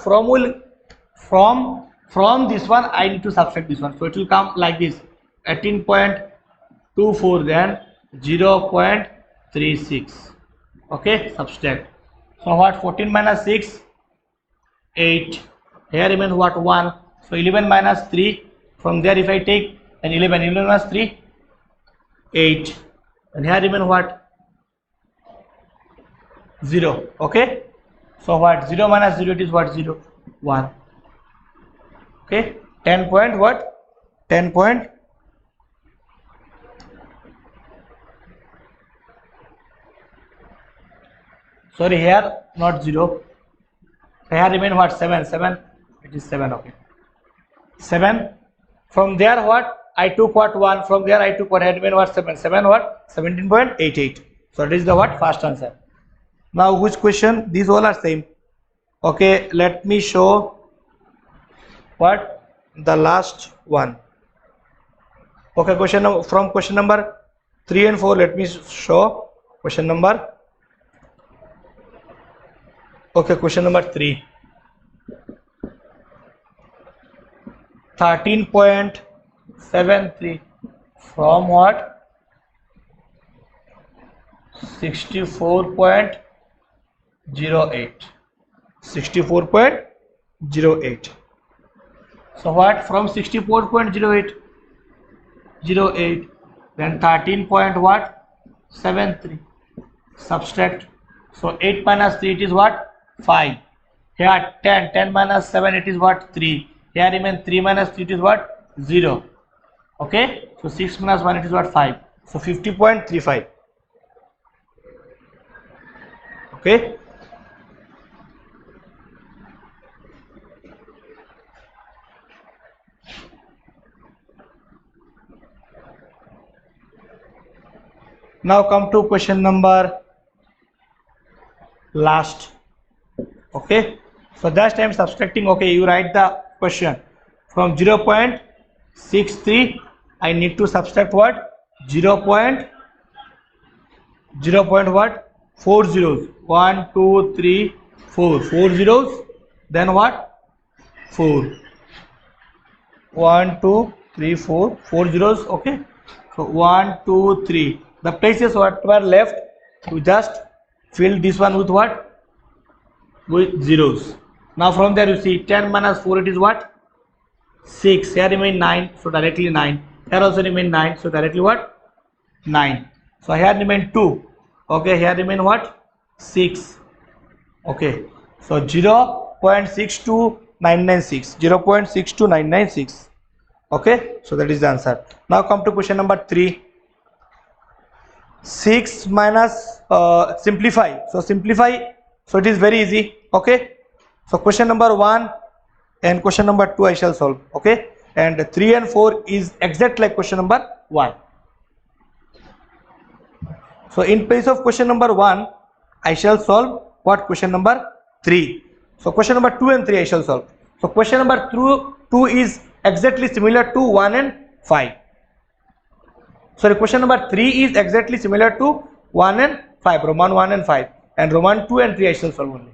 From this one I need to subtract this one. So it will come like this. 18.24 then 0.36. Okay, subtract. So what? 14 minus 6, 8. Here remains what? 1. So 11 minus 3. From there if I take an 11 minus 3, 8. And here remains what? 0. Okay. So what? 0 minus 0, it is what? 0, 1. Okay. 10 point what? 10 point. Sorry, here not 0. Here remain what? 7. 7. It is 7. Okay. 7. From there what? I took what? 1. From there I took what? Here remain what? 7. 7 what? 17.88. So that is the what? First answer. Now which question? These all are same. Okay. Let me show what? The last one. Okay. From question number 3 and 4. Let me show question number. Okay, question number 3. 13.73 from what? 64.08. 64.08. So what? From 64.08, 08, then 13 point what? 73. Subtract. So 8 minus 3, it is what? 5. Here 10. 10 minus 7, it is what? 3. Here remain 3 minus 3, it is what? 0. Okay. So 6 minus 1, it is what? 5. So 50.35. Okay. Now come to question number last. Okay, so that time subtracting. Okay, you write the question from 0.63. I need to subtract what? 0. 0. What? 4 zeros. 1 2 3 4. 4 zeros. Then what? 4. 1 2 3 4. 4 zeros. Okay, so 1 2 3. The places what were left, you just fill this one with what? With zeros. Now from there you see 10 minus 4, it is what? 6. Here remain 9, so directly 9. Here also remain 9, so directly what? 9. So here remain 2. Okay, here remain what? 6. Okay, so 0.62996. 0.62996. Okay, so that is the answer. Now come to question number 3. 6 minus simplify. So simplify. So it is very easy. Okay, so question number 1 and question number 2 I shall solve. Okay, and 3 and 4 is exact like question number 1. So in place of question number 1 I shall solve what? Question number 3. So question number 2 and 3 I shall solve. So question number 2 is exactly similar to 1 and 5. Sorry, question number 3 is exactly similar to 1 and 5, Roman 1 and 5, and Roman 2 and 3 I shall solve only.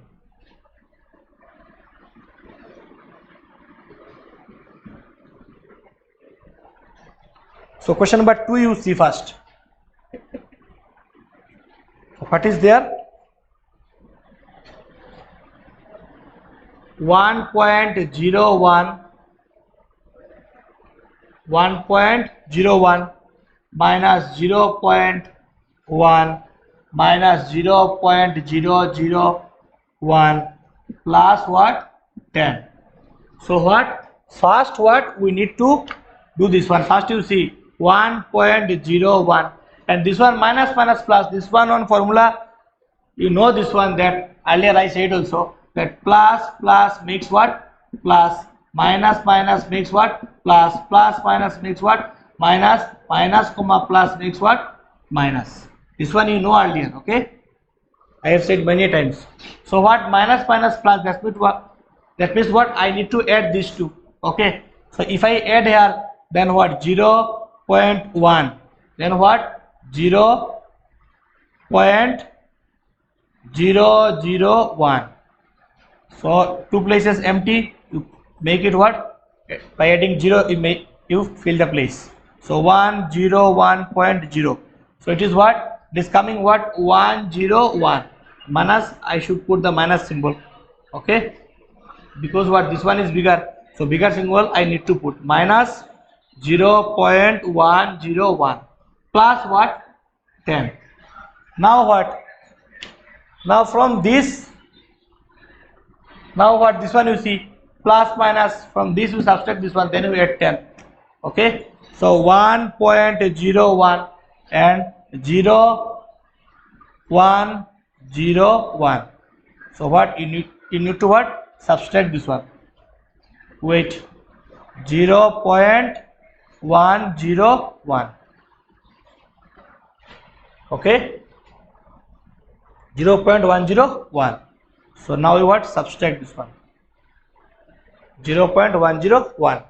So question number 2 you see first. What is there? 1.01 minus 0.1 minus 0.001 plus what? 10. So what? First what? We need to do this one. First you see 1.01 and this one minus minus plus. This one on formula, you know this one, that earlier I said also, that plus plus makes what? Plus, minus minus makes what? Plus, plus minus makes what? Minus, minus comma plus makes what? Minus. This one you know earlier, okay? I have said many times. So what? Minus minus plus, that means what? That means what? I need to add these two, okay? So if I add here, then what? 0.1, then what? 0.001. So two places empty, you make it what? By adding 0, you fill the place. So 101.0. So it is what? It is coming what? 101. Minus, I should put the minus symbol, okay? Because what? This one is bigger, so bigger symbol I need to put. Minus 0.101 plus what? 10. Now what? Now from this, now what? This one you see, plus minus, from this you subtract this one, then you add 10, okay? So 1.01 and 0.101. So what? You need to what? Subtract this one. Wait, 0.101, okay? 0.101. So now you what? Subtract this one. 0.101.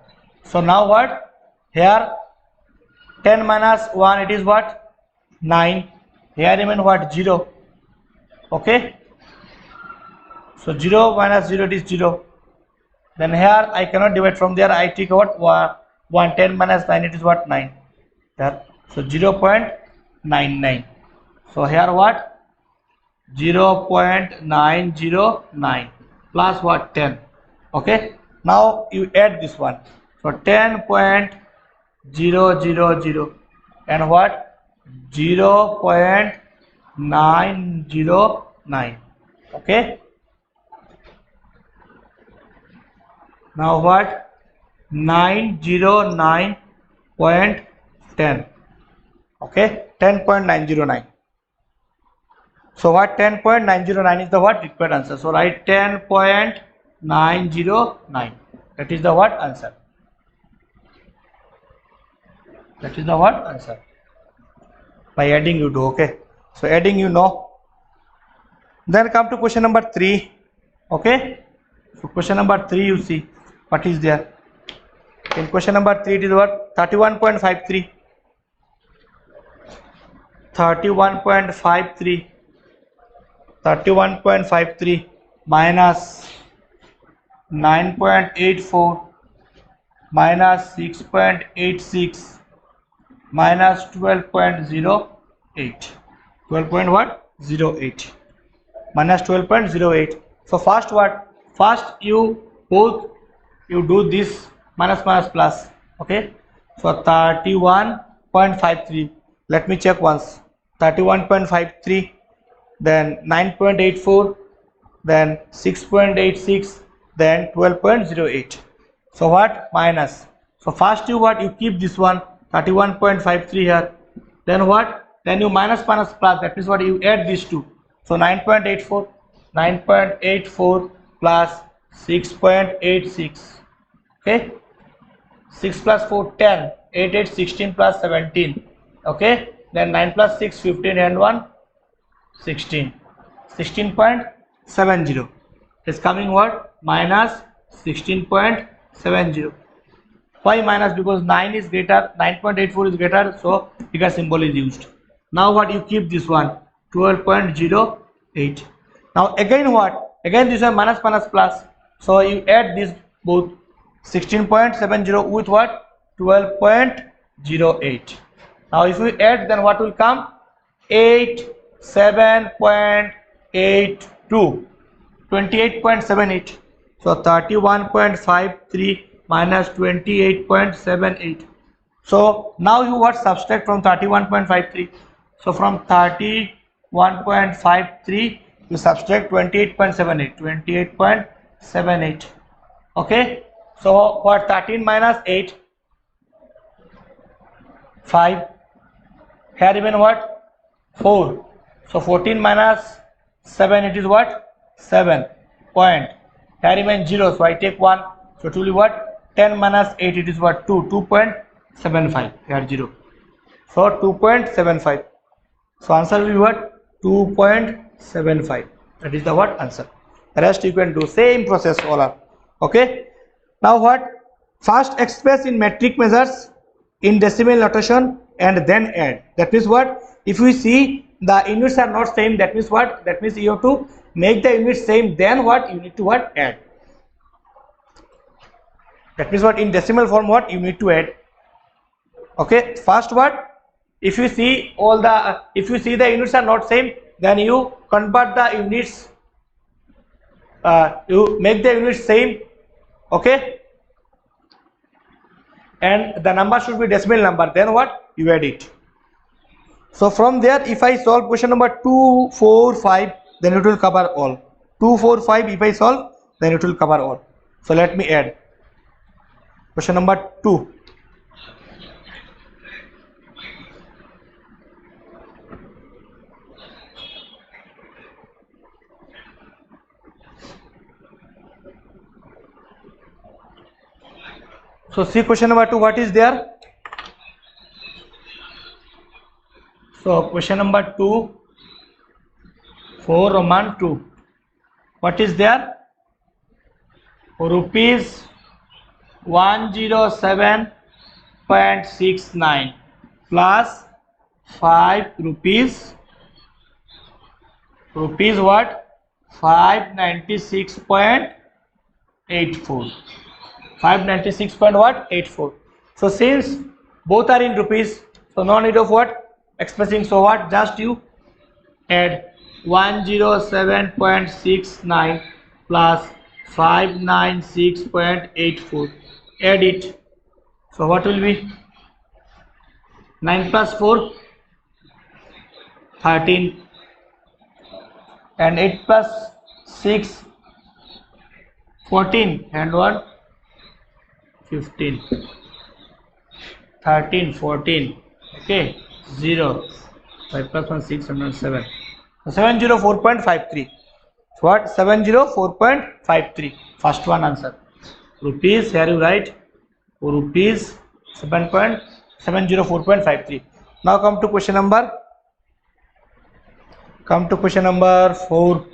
So now what? Here 10 minus 1, it is what? 9. Here remain what? 0. Okay. So 0 minus 0, it is 0. Then here I cannot divide, from there I take what? 1. 10 minus 9, it is what? 9. There. So 0.99. So here what? 0.909 plus what? 10. Okay. Now you add this one. So 10.000 and what? 0.909. Okay. Now what? 909.10. Okay. 10.909. So what? 10.909 is the what? Required answer. So write 10.909. That is the what? Answer. That is the what? Answer. By adding you do, okay? So adding you know. Then come to question number 3. Okay? So question number 3 you see what is there. In question number 3 it is what? 31.53. 31.53. 31.53 minus 9.84 minus 6.86 minus 12.08. 12.08 minus 12.08. So first what? First you do this minus minus plus. Okay. So 31.53. Let me check once. 31.53. Then 9.84, then 6.86, then 12.08. So what? Minus. So first you what? You keep this one 31.53 here. Then what? Then you minus minus plus. That means what? You add these two. So 9.84 plus 6.86. Okay. 6 plus 4 10. 8 8 16 plus 17. Okay. Then 9 plus 6 15 and 1 16. 16.70 is coming what? Minus 16.70. Why minus? Because 9 is greater, 9.84 is greater, so bigger symbol is used. Now what? You keep this one 12.08. Now again what? Again this one minus minus plus. So you add this both 16.70 with what? 12.08. Now if we add, then what will come? 7.82, 28.78. So 31.53 minus 28.78. So now you what? Subtract from 31.53. So from 31.53 you subtract 28.78. 28.78. Okay. So what? 13 minus 8, 5. Here even what? 4. So 14 minus 7, it is what? 7 point. Here remain 0, so I take 1. So it will be what? 10 minus 8, it is what? 2.75. Here 0. So 2.75. So answer will be what? 2.75. That is the what? Answer. The rest you can do same process all are. Okay. Now what? First express in metric measures in decimal notation and then add. That means what? If we see the units are not same, that means what? That means you have to make the units same, then what? You need to what? Add. That means what? In decimal form what? You need to add. Okay. First what? If you see all the if you see the units are not same, then you convert the units, you make the units same. Okay, and the number should be decimal number, then what? You add it. So from there, if I solve question number 2, 4, 5, then it will cover all. 2, 4, 5, if I solve, then it will cover all. So let me add question number 2. So see question number 2, what is there? So question number 2, 4 Roman 2. What is there? Rupees 107.69 plus 5 rupees what? 596.84. 596.84. So since both are in rupees, so no need of what? Expressing. So what? Just you add 107.69 plus 596.84. Add it. So what will be? 9 plus 4, 13, and 8 plus 6, 14, and what? 15, 13, 14. Okay, 0. 5 plus 1, 6, and 7. So 704.53. So what? 704.53. First one answer. Rupees, here you write rupees 704.53. Now come to question number 4.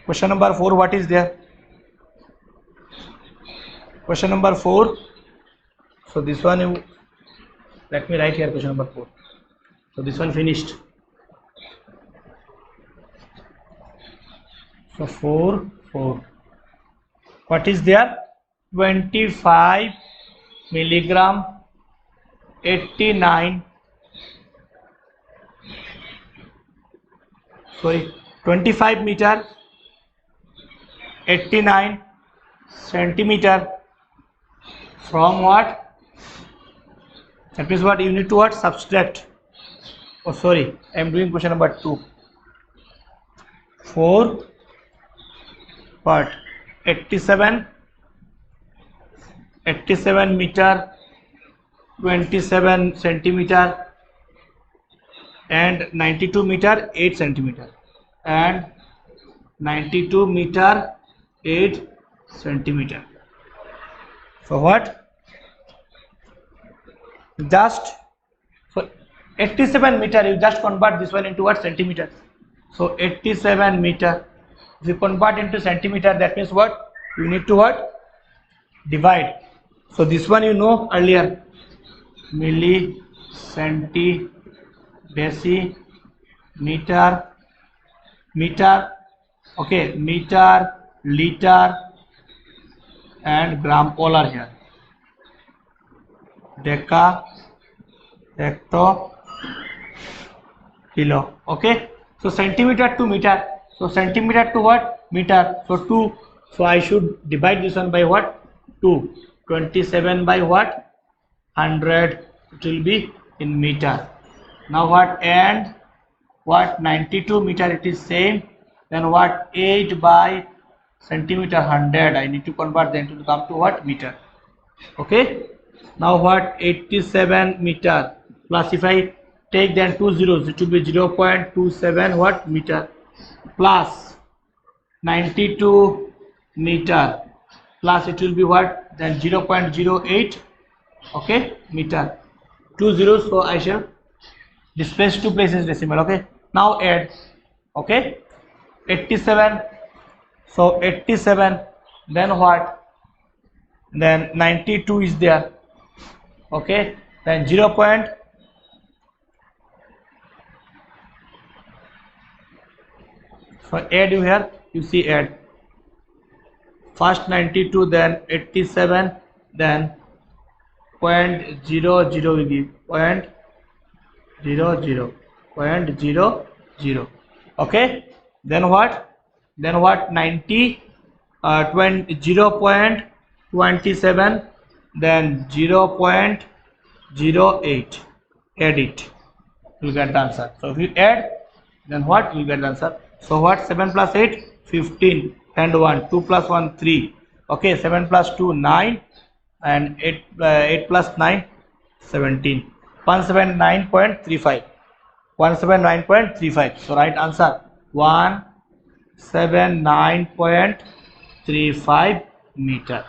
Question number 4, what is there? Question number 4. So this one you let me write here question number 4. So this one finished. So 4. What is there? 25 milligram 89. Sorry, 25 meter 89 centimeter from what? That means what? You need to what? Subtract. Oh sorry, I am doing question number 2. 4 what? 87 meter 27 centimeter and 92 meter 8 centimeter and 92 meter 8 centimeter. So what? Just so 87 meter, you just convert this one into what? Centimeter. So 87 meter, if you convert into centimeter, that means what? You need to what? Divide. So this one you know earlier, milli, centi, deci, meter, okay, meter, liter, and gram all are here. Deca, hecto, kilo. Okay. So centimeter to meter. So centimeter to what? Meter. So 2. So I should divide this one by what? 2. 27 by what? 100. It will be in meter. Now what? And what? 92 meter. It is same. Then what? 8 by centimeter 100. I need to convert then to come to what? Meter. Okay. Now what? 87 meter plus, if I take then 2 zeros, it will be 0.27 what? Meter plus 92 meter plus it will be what, then 0.08, okay, meter. 2 zeros, so I shall displace 2 places decimal. Okay, now add. Okay, 87, so 87, then what, then 92 is there. Okay, then 0. So add, you here you see add first 92, then 87, then 0.00 we give 0.00. Okay, then what, 90, 0.27, then 0.08, add it, you will get the answer. So if you add, then what, you will get the answer. So what, 7 plus 8 15, and 1, 2 plus 1 3, okay, 7 plus 2 9, and 8 plus 9 17, 179.35, 179.35. So right answer 179.35 meter.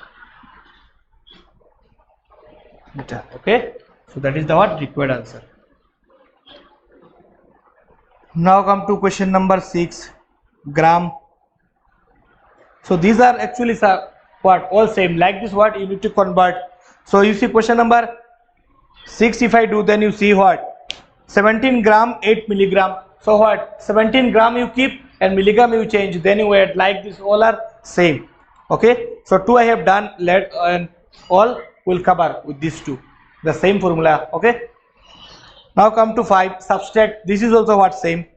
Okay, so that is the what required answer. Now come to question number 6, gram. So these are actually what, all same, like this what you need to convert. So you see question number 6, if I do, then you see what, 17 gram 8 milligram. So what, 17 gram you keep and milligram you change, then you add, like this, all are same. Okay, so 2 I have done, let and all will cover with these 2, the same formula. Okay, now come to 5, subtract. This is also what, same.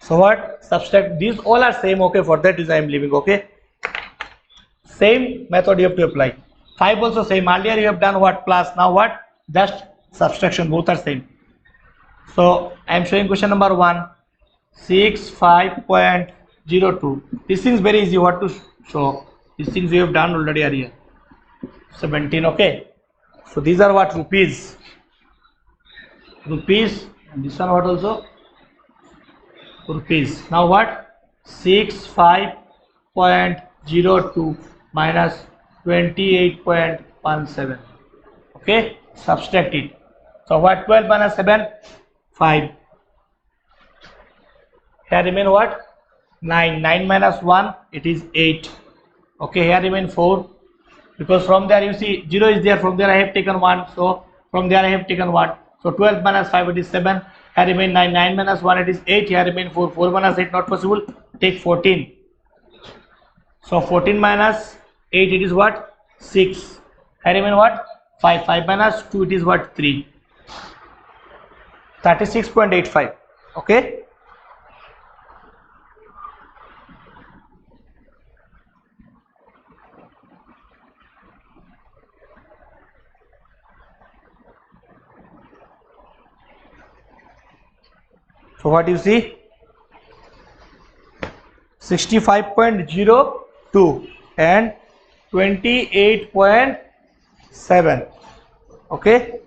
So what, subtract, these all are same. Okay, for that is I am leaving. Okay, same method you have to apply. 5 also same, earlier you have done what, plus, now what, just subtraction, both are same. So I am showing question number 1, 65.02. These things very easy, what to show, these things you have done already earlier. 17. Okay, so these are what, rupees, and this one what also, rupees. Now what, 65.02 minus 28.17. okay, subtract it. So what, 12 minus 7 5, here remain what, 9, 9 minus 1 it is 8. Okay, here remain 4, because from there you see 0 is there, from there I have taken 1, so from there I have taken 1. So 12 minus 5 it is 7, here remain 9, 9 minus 1 it is 8, here remain 4, 4 minus 8 not possible, take 14. So 14 minus 8 it is what, 6, here remain what, 5, 5 minus 2 it is what, 3, 36.85. okay, so what you see, 65.02 and 28.7. okay,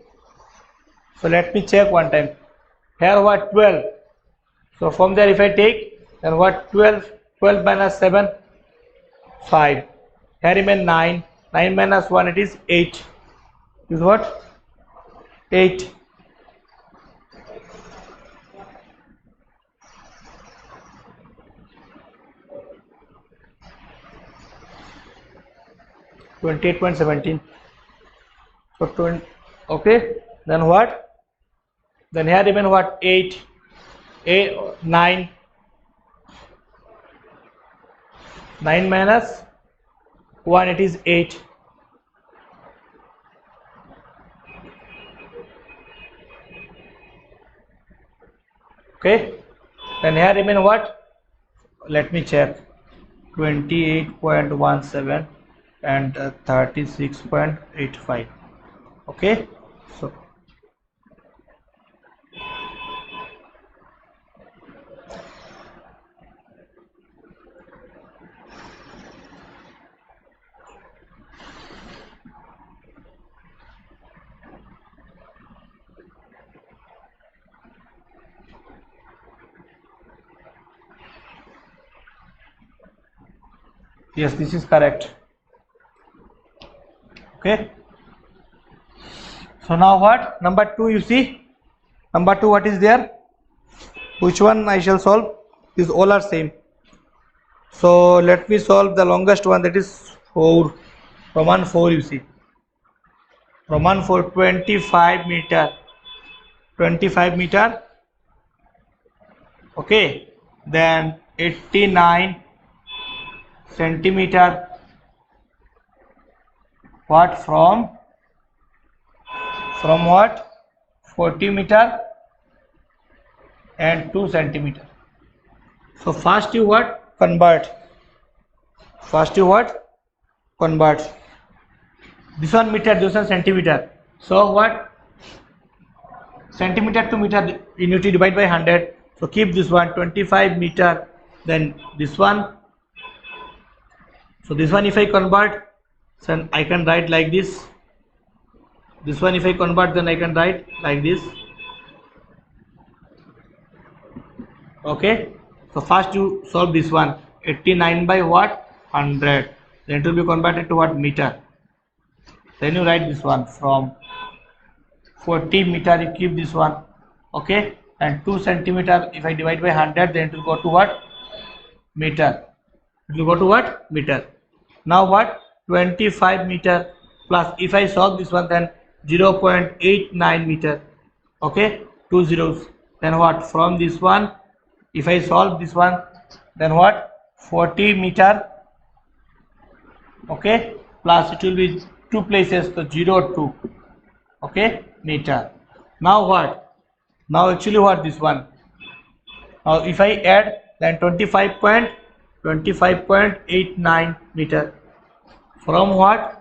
so let me check one time. Here what, 12, so from there if I take, then what, 12, 12 minus 7 5, here remain 9, 9 minus 1 it is 8, is what, 8. $28.17. So 20, okay, then what, then here remain what, 8, 9, 9 minus 1 it is 8. Okay, then here remain what, let me check, 28.17 and 36.85. okay, so Yes, this is correct. Okay. So now what? Number 2, you see. Number 2, what is there? Which one I shall solve? These all are same. So let me solve the longest one, that is 4. Roman 4, you see. Roman 4, 25 meter. 25 meter. Okay. Then 89 centimeter. What from what? 40 meter and 2 centimeter. So first you what? Convert. First you what? Convert. This one meter, this one centimeter. So what? Centimeter to meter, you need to divide by 100. So keep this one 25 meter. Then this one. So this one if I convert, then I can write like this. This one if I convert, then I can write like this. Okay. So first you solve this one. 89 by what? 100. Then it will be converted to what? Meter. Then you write this one from 40 meter, you keep this one. Okay. And 2 centimeter, if I divide by 100, then it will go to what? Meter. It will go to what? Meter. Now what? 25 meter plus, if I solve this one, then 0.89 meter. Okay. 2 zeros. Then what? From this one, if I solve this one, then what? 40 meter. Okay. Plus it will be 2 places, so 0, 2. Okay. Meter. Now what? Now actually what? This one. Now if I add, then 25.89 meter. From what?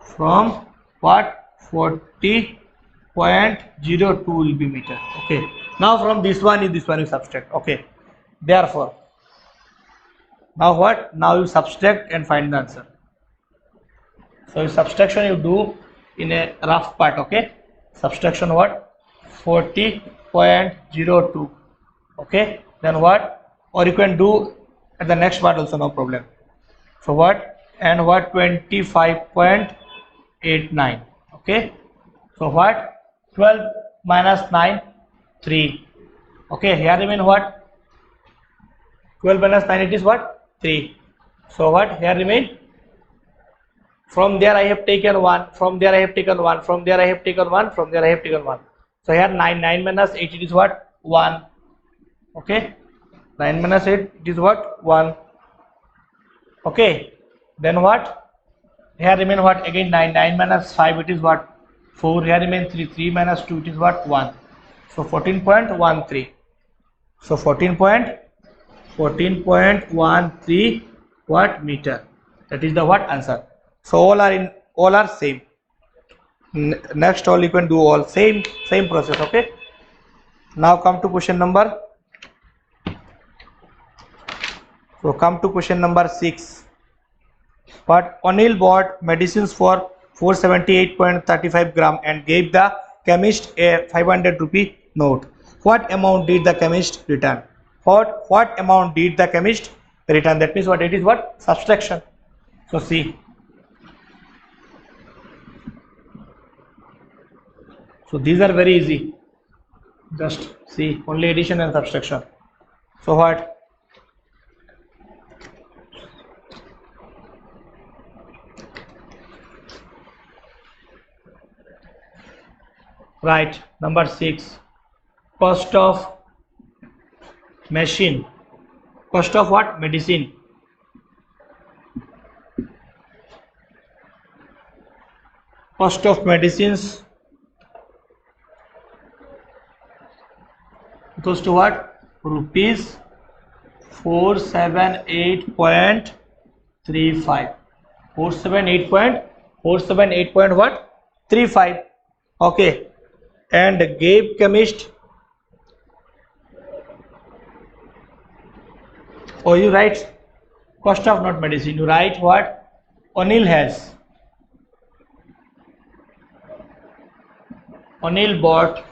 From what? 40.02 will be meter. Okay. Now from this one you subtract. Okay. Therefore, now what? Now you subtract and find the answer. So subtraction you do in a rough part. Okay. Subtraction what? 40.02. Okay. Then what? Or you can do at the next part also, no problem. So what? And what? 25.89. Okay. So what? 12 minus 9, 3. Okay. Here remain what? 12 minus 9, it is what? 3. So what? Here remain. From there I have taken 1. From there I have taken 1. From there I have taken 1. From there I have taken 1. So here 9 minus 8, it is what? 1. Okay. 9 minus 8, it is what? 1. Okay. Then what? Here remain what? Again 9. 9 minus 5, it is what? 4. Here remain 3. 3 minus 2, it is what? 1. So 14.13. So 14.13 what? Meter. That is the what? Answer. So all are same. Next all you can do all same process. Okay. Now come to question number. So come to question number 6. But Anil bought medicines for 478.35 gram and gave the chemist a 500 rupee note. What amount did the chemist return? What amount did the chemist return? That means what? It is what? Subtraction. So see. So these are very easy. Just see, only addition and subtraction. So what? Right. Number 6. Cost of machine. Cost of what? Medicine. Cost of medicines equals to what? Rupees 478.35. 478 what? 35. Okay. And gave chemist. Oh, you write cost of not medicine. You write what? Anil has. Anil bought.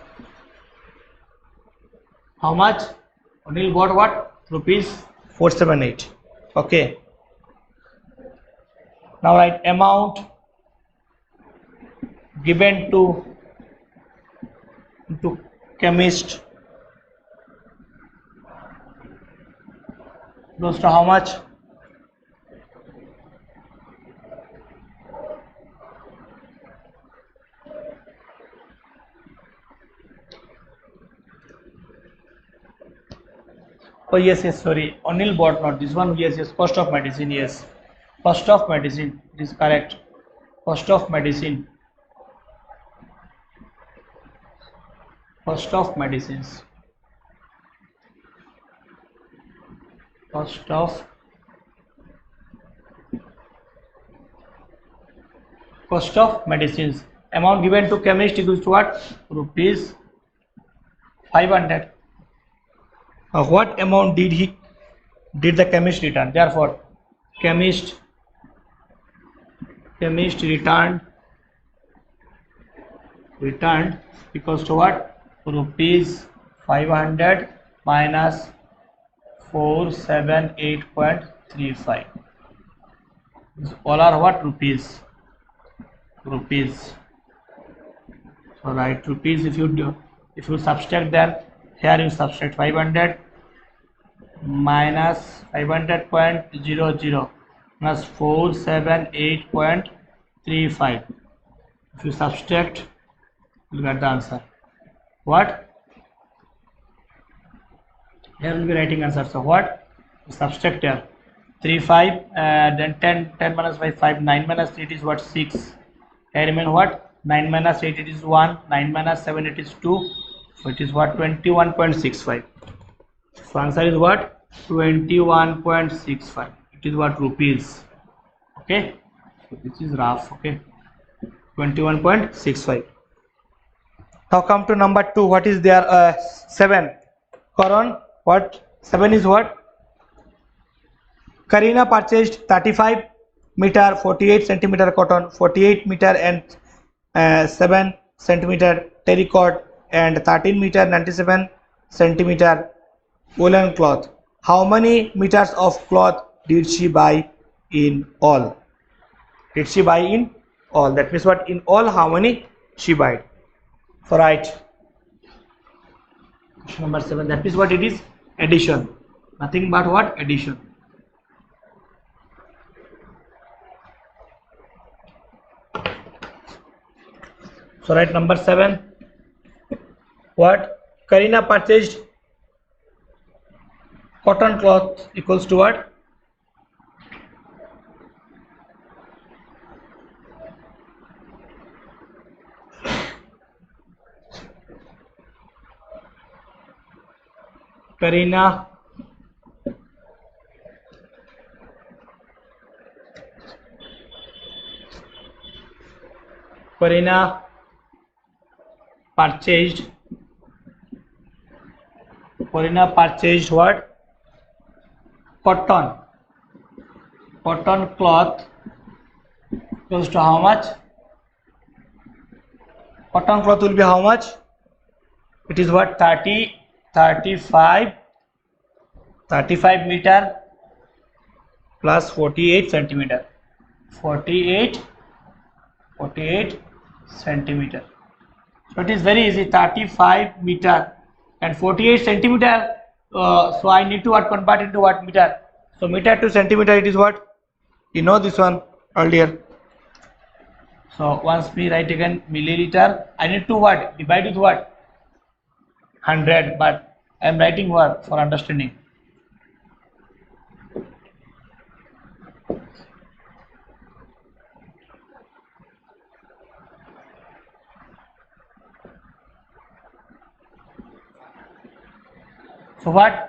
How much? Anil bought what? Rupees 478. Okay. Now write amount given to chemist goes to how much? Oh yes, sorry, Anil bought not this one. Yes, cost of medicine. Yes, cost of medicine. It is correct. Cost of medicine. Cost of medicines. Cost of medicines. Amount given to chemist equals to what? Rupees 500. What amount did the chemist return? Therefore, chemist returned equals to what? Rupees 500 minus 478.35. All are what? Rupees. So write rupees. If you subtract that, here you subtract 500 minus 500.00 plus 478.35. If you subtract, you'll get the answer. What? Here we'll be writing answer. So what? Subtract here. 35 then 10 minus 5 9 minus 3 it is what? 6. Here remain what? 9 minus 8 it is 1. 9 minus 7 it is 2. So it is what? 21.65. So answer is what? 21.65. It is what? Rupees. Okay. So this is rough. Okay. 21.65. Now come to number 2. What is there? 7. Karan. What? 7 is what? Karina purchased 35 meter 48 centimeter cotton, 48 meter and 7 centimeter terracotta and 13 meter 97 centimeter woolen cloth. How many meters of cloth did she buy in all? Did she buy in all? That means what? In all, how many she bought? So write question number 7. That means what it is? Addition. Nothing but what? Addition. So write number 7. What? Karina purchased cotton cloth equals to what? Karina purchased what? Cotton cloth equals to how much? Cotton cloth will be how much? It is what? 35 meter plus 48 centimeter. 48 centimeter. So it is very easy. 35 meter and 48 centimeter. So I need to what? Convert into what? Meter. So meter to centimeter it is what? You know this one earlier. So once we write again milliliter, I need to what? Divide with what? 100, but I am writing what? For understanding. So what?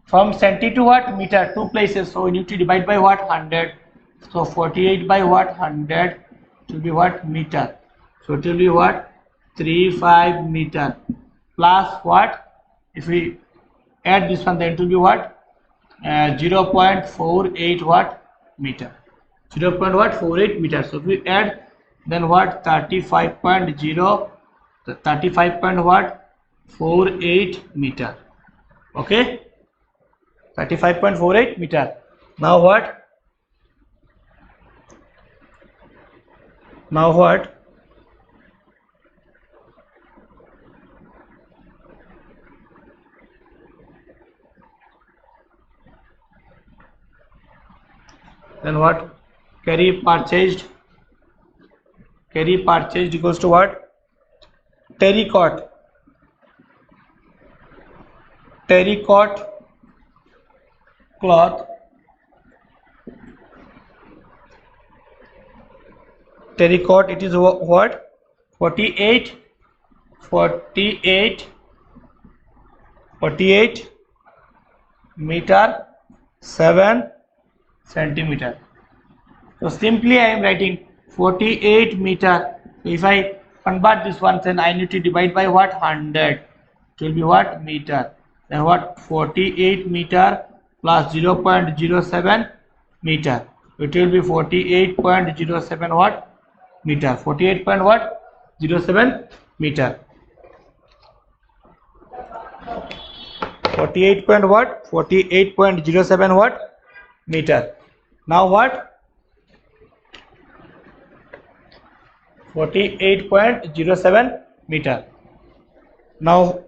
From centi to what? Meter, 2 places. So we need to divide by what? 100. So 48 by what? 100 will be what? Meter. So it will be what? 35 meter plus what? If we add this one, then it will be what? 0.48 what? Meter. 0.48 meter. So if we add, then what? 35.0, 35.48 meter. Okay, 35.48 meter. Now what? Now what? Then what? Carry purchased equals to what? Terracotta cloth. Terracotta, it is what? 48 meter 7 centimeter. So simply I am writing 48 meter. If I convert this one, then I need to divide by what? 100. It will be what? Meter. Then what? 48 meter plus 0.07 meter. It will be 48.07 what? Meter. 48 point what? 07 meter. 48 point what? 48.07 what? Meter. Now what? 48.07 meter. Now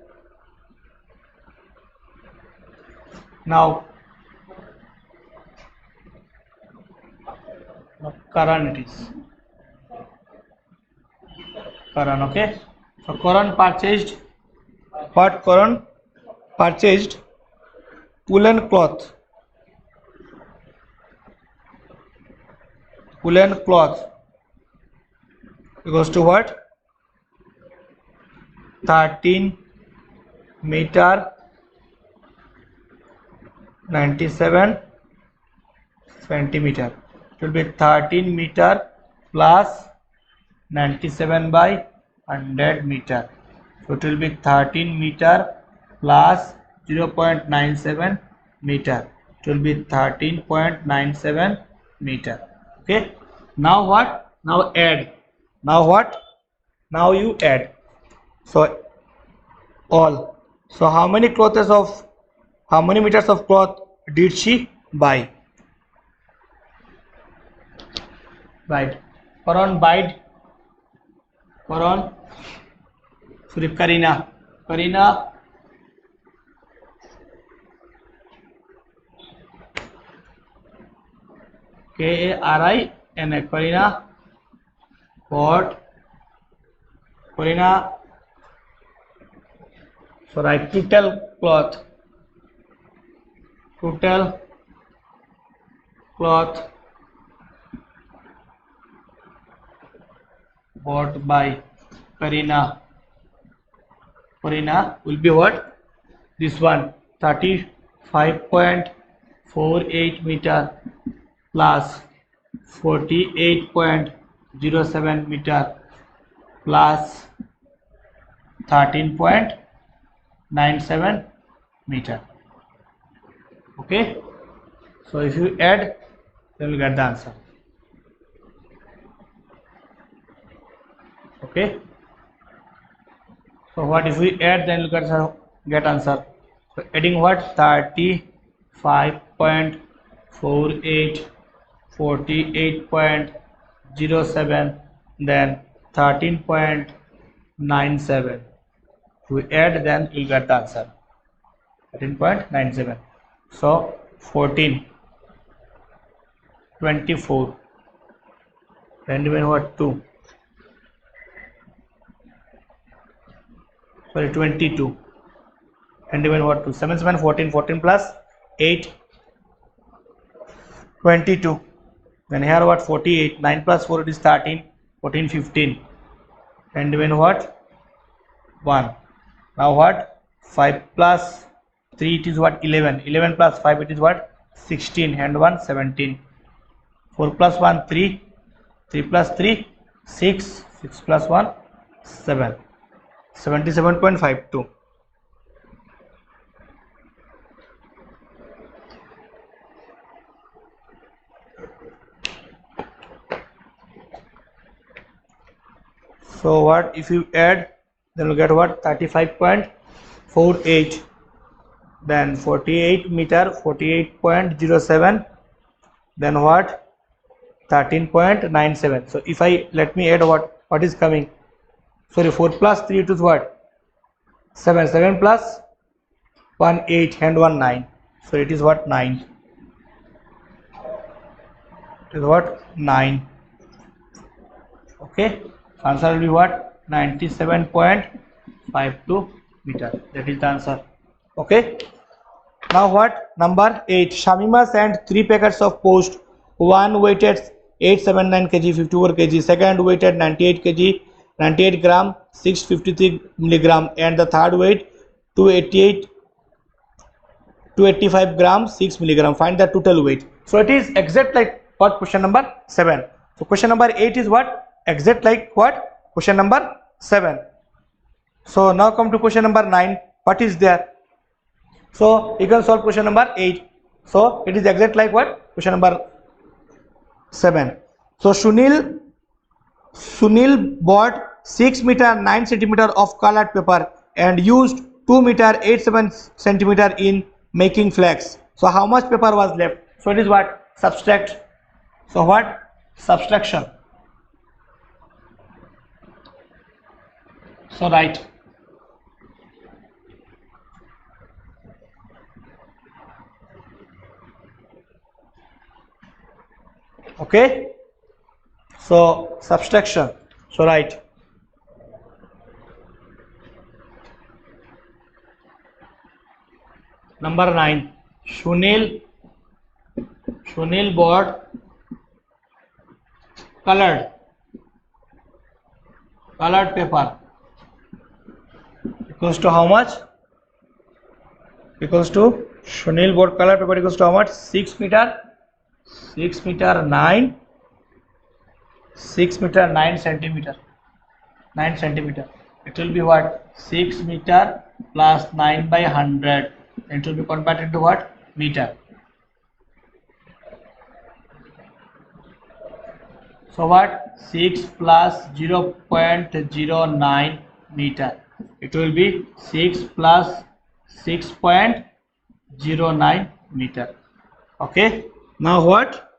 Karan it is. Karan, okay. So Karan purchased what? Karan purchased woolen cloth. Equals to what? 13 meter 97 centimeter. It will be 13 meter plus 97 by 100 meter. So it will be 13 meter plus 0.97 meter. It will be 13.97 meter. Okay. Now what? Now add. Now what? Now you add. So all. So how many meters of cloth did she buy? Right. Karan buyed. Karan. Surif Karina. Karina. Karina bought. Karina. So write total cloth. Bought by Karina. Karina will be what? This one 35.48 meter plus 48.07 meter plus 13.97 meter. Okay. So if you add, then you get the answer. Okay. So what if we add, then you get answer. So adding what? 35.48, 48.07, then 13.97. If we add, then you get the answer. 13.97. So 14, 24, then even what? 2. Sorry, 22, and even what? 2. 7, 7, 14, 14 plus 8, 22. Then here what? 48. 9 plus 4, it is 13. 14, 15, and even what? 1. Now what? 5 plus 3, it is what? 11. 11 plus 5, it is what? 16, and 1, 17. 4 plus 1, 3. 3 plus 3, 6. 6 plus 1, 7. 77.52. So what if you add, then you get what? 35.48, then 48 meter 48.07, then what? 13.97. So if I let me add what is coming, sorry, 4 plus 3 it is what, 7, 7 plus 1 8 and 1 9, so it is what, 9, it is what, 9. Okay, answer will be what, 97.52 meter. That is the answer. Okay, now what, number 8, Shamima sent 3 packets of post, one weighted 879 kg 54 kg, second weighted 98 kg 98 gram 653 milligram, and the third weight 285 gram 6 milligram. Find the total weight. So it is exact like what, question number 7. So question number 8 is what, exact like what, question number 7. So now come to question number 9. What is there? So you can solve question number 8. So it is exact like what, question number 7. So Sunil bought 6 meter 9 centimeter of colored paper and used 2 meter 87 centimeter in making flags. So how much paper was left? So it is what, subtract. So what, subtraction. So right. Okay, so subtraction. So right. Number 9, Sunil bought colored paper equals to how much? Equals to, Sunil bought colored paper equals to how much? 6 meter 9 centimeter. It will be what, 6 meter plus 9 by 100. It will be converted into what, meter. So what, 6 plus 0.09 meter. It will be 6 plus 6.09 meter. Okay, now what,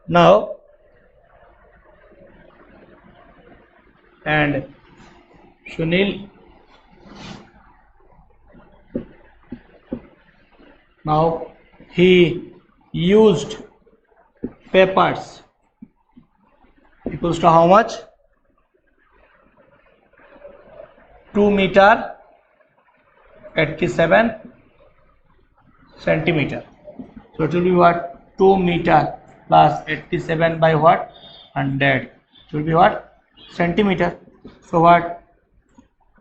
now and Sunil, now he used papers equals to how much, 2 meter 87 centimeter. So it will be what, 2 meter plus 87 by what, 100. It will be what, centimeter. So what,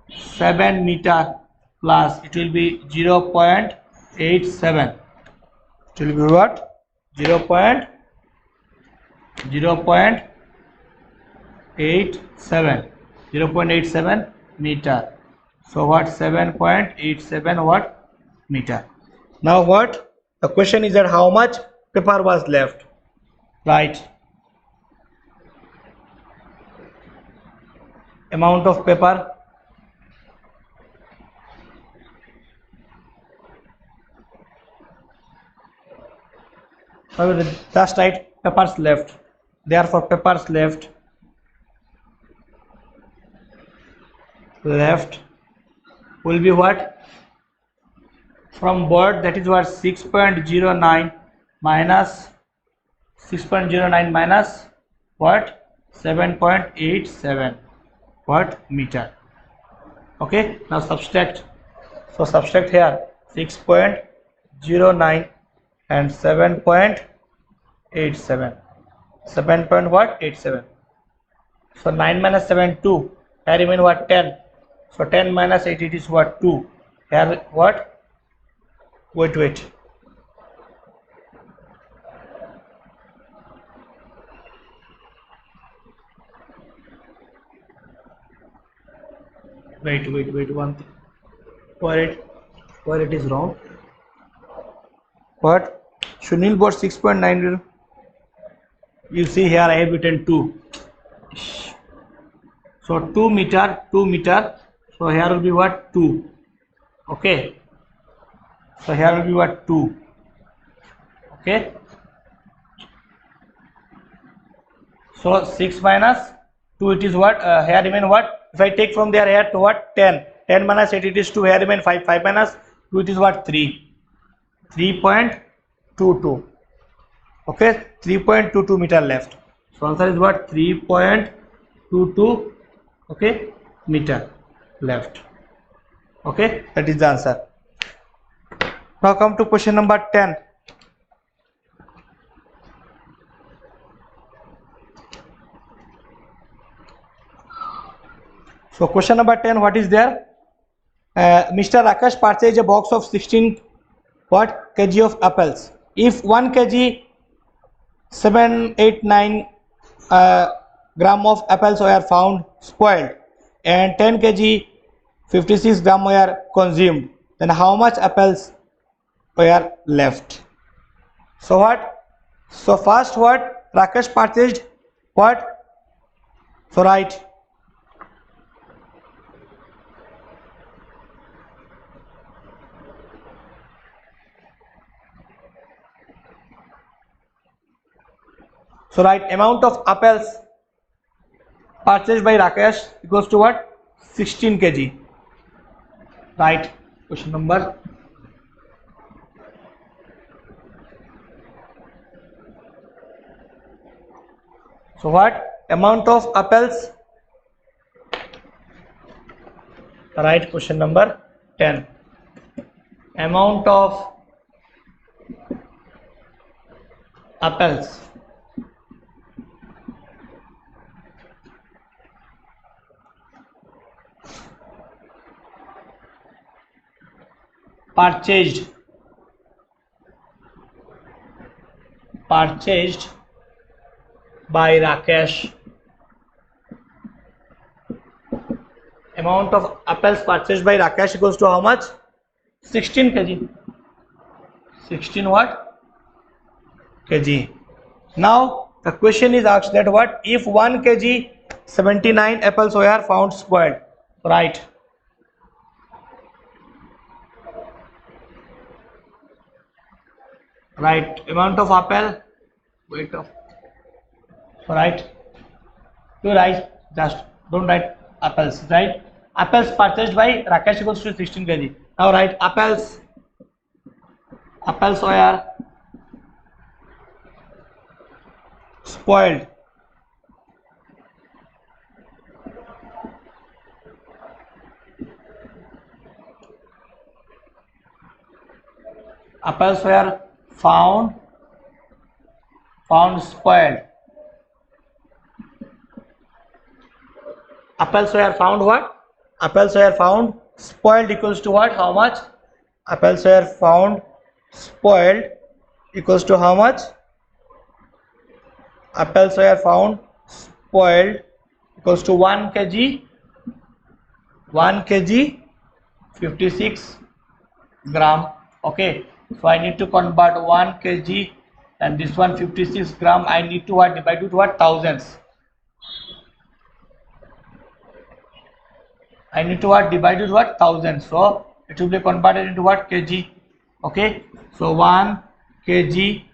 7 meter plus, it will be 0.87. It will be what, 0.87 meter. So what, 7.87 what, meter. Now what, the question is that how much paper was left, right? Amount of paper, just right, papers left. Therefore papers left will be what, from board, that is what, 6.09 minus 6.09 minus what, 7.87 what, meter. Okay, now subtract. So subtract here 6.09 and 7.87. 7.87. So 9 minus 7, 2. Here remain what, 10. So 10 minus 8, it is what, 2. Here what, wait, wait one thing, where it is wrong. What, Sunil bought 6.9. You see here I have written 2. So 2 meter. So here will be what, 2. Okay, so here will be what, 2. Okay, So 6 minus 2, it is what? Here remain what? If I take from there here to what? 10. 10 minus 8, it is 2. Here remain 5. 5 minus 2, it is what? 3. 3.22. Okay, 3.22 meter left. So answer is what? 3.22, okay, meter left. Okay, that is the answer. Now come to question number 10. So question number 10, what is there? Mr. Rakesh purchased a box of 16 what kg of apples. If 1 kg 789 gram of apples were found spoiled and 10 kg 56 gram were consumed, then how much apples were left? So what? So first what? Rakesh purchased what? So write. So write amount of apples purchased by Rakesh equals to what? 16 kg. Right. Question number. So what? Amount of apples. Right. Question number 10. Amount of apples purchased by Rakesh. Amount of apples purchased by Rakesh equals to how much? 16 kg. 16 what? Kg. Now the question is asked that what if 1 kg 79 apples were found spoiled? Right. Right. Amount of apple. Weight of. So right. You write, just don't write apples. Right. Apples purchased by Rakesh equals to 16 kg. Now write apples. Apples were spoiled. Apples were found spoiled. Apples were found what? Apples were found spoiled equals to what? How much? Apples were found spoiled equals to how much? Apples were found spoiled equals to 1 kg 56 gram. Okay, so I need to convert 1 kg and this one 56 gram. I need to what? Divide with what? Thousands. I need to what? Divide with what? Thousands. So it will be converted into what? Kg. Okay, so 1 kg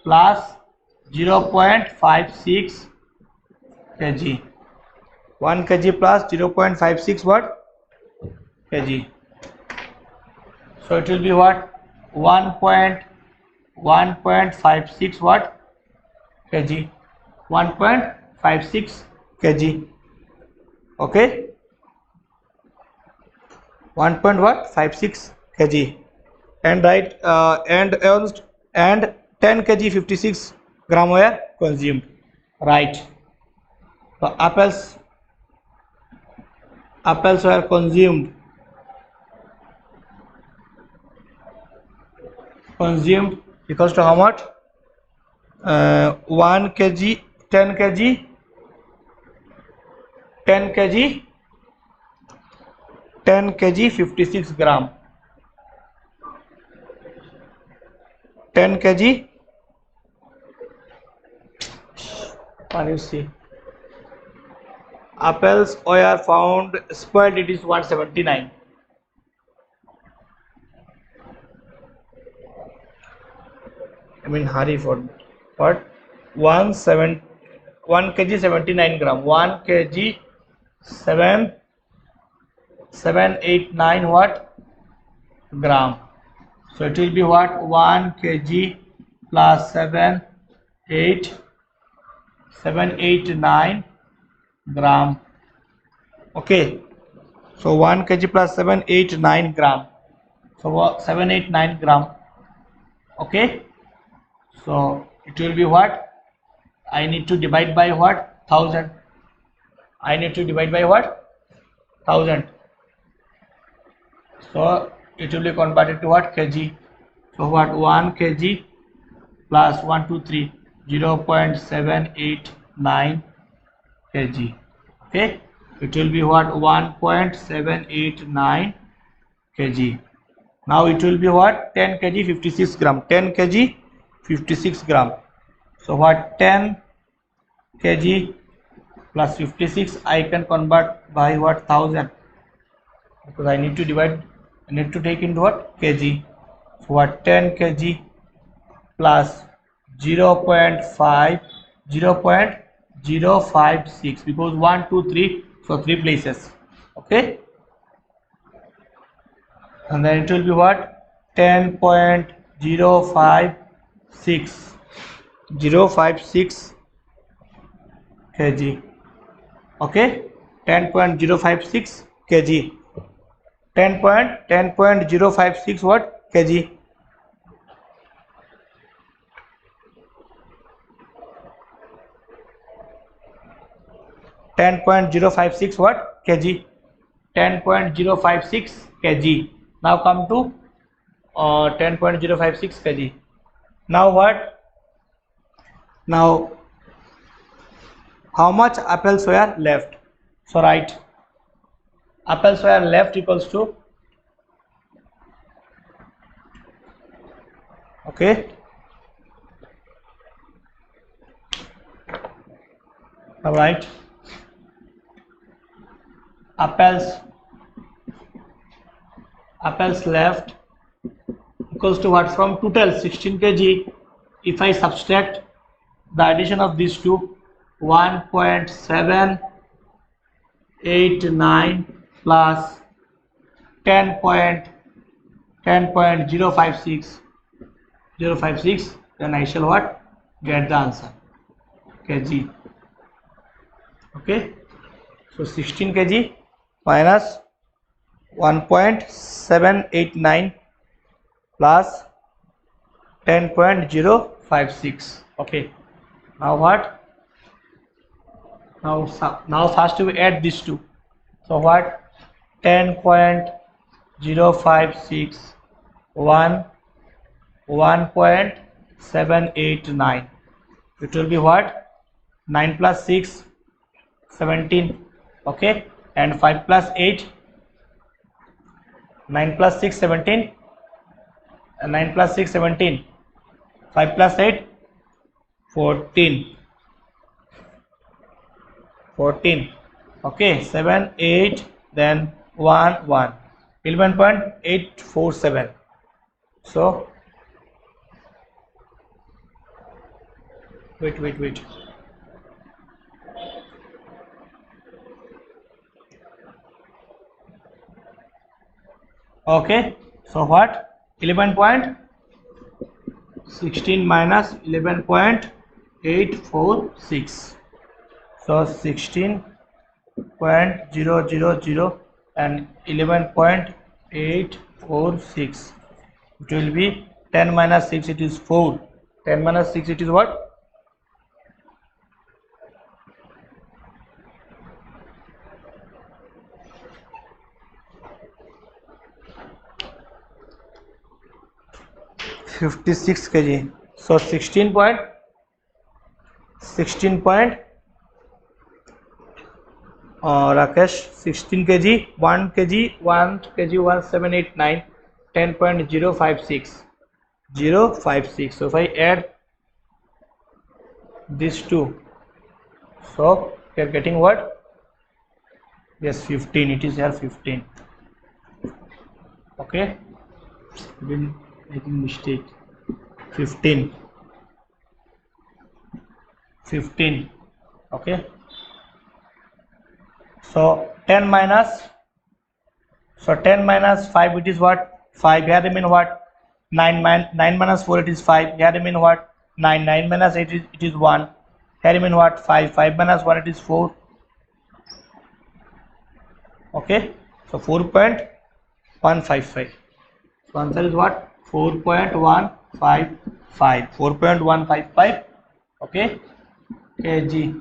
plus 0.56 kg. 1 kg plus 0.56 what? Kg. So it will be what? 1.56 what? Kg. 1.56 kg. Okay. 1.56 kg. And right and 10 kg 56 gram were consumed. Right. So apples were consumed equals to how much? 1 kg 10 kg 56 gram. 10 kg. Can you see? Apples were found spoiled. It is 179. I mean hurry for what? 1 kg 79 gram, 1 kg 789 what gram. So it will be what 1 kg plus 789 gram. Okay, so 1 kg plus 789 gram. So what 789 gram. Okay, so it will be what I need to divide by what 1000. I need to divide by what 1000. So it will be converted to what kg. So what 1 kg plus 1 2 3 0.789 kg. Okay, it will be what 1.789 kg. Now it will be what 10 kg 56 gram, 10 kg 56 gram. So what 10 kg plus 56 I can convert by what 1000, because I need to divide, I need to take into what kg. So what 10 kg plus 0.5 0.056, because 1 2 3, so 3 places. Okay, and then it will be what 10.056 kg. Okay, 10.056 kg, 10.056 what kg. .056 what kg, 10.056 kg. Now come to 10.056 kg. Now what? Now how much apples were left? So write apples were left equals to, okay, all right, apples left equals to what, from total 16 kg, if I subtract the addition of these two, 1.789 plus 10.056, then I shall what get the answer kg. Okay, so 16 kg minus 1.789 plus 10.056. Okay, now what? Now first we add these two. So what? 10.056 1.789. It will be what? 9 plus 6 17. Okay, and 5 plus 8, 9 plus 6 17, and 9 plus 6 17, 5 plus 8 14. Okay, 7 8, then 1 1, 11.847. So wait, okay, so what 11.16 minus 11.846, so 16.000 and 11.846. It will be 10 minus 6, it is 4. 10 minus 6, it is what? (56 kg). So 16 point Rakesh, 16 kg, 1 kg 1789, 10.056 056. So if I add these two, so we are getting what? Yes, 15. It is here 15. Okay, been making mistake. 15. 15. Okay, so 10 minus, so 10 minus 5, it is what? 5. Here remain what? 9 minus 4, it is 5. Here remain what? 9. 9 minus 8, it is 1. Here remain what? 5. 5 minus 1, it is 4. Okay, so 4.155. So answer is what? 4.155. 4.155. Okay, kg.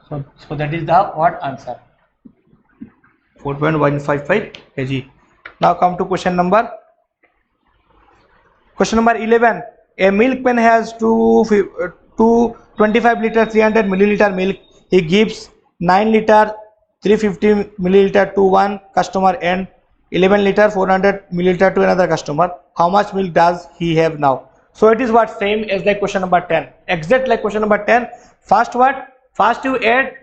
So that is the what answer? 4.155 kg. Now come to question number 11. A milk pen has two 25 liter 300 milliliter milk. He gives 9 liter 350 milliliter to one customer and 11 liter 400 milliliter to another customer. How much milk does he have now? So it is what? Same as like question number 10. Exact like question number 10. First what? First you add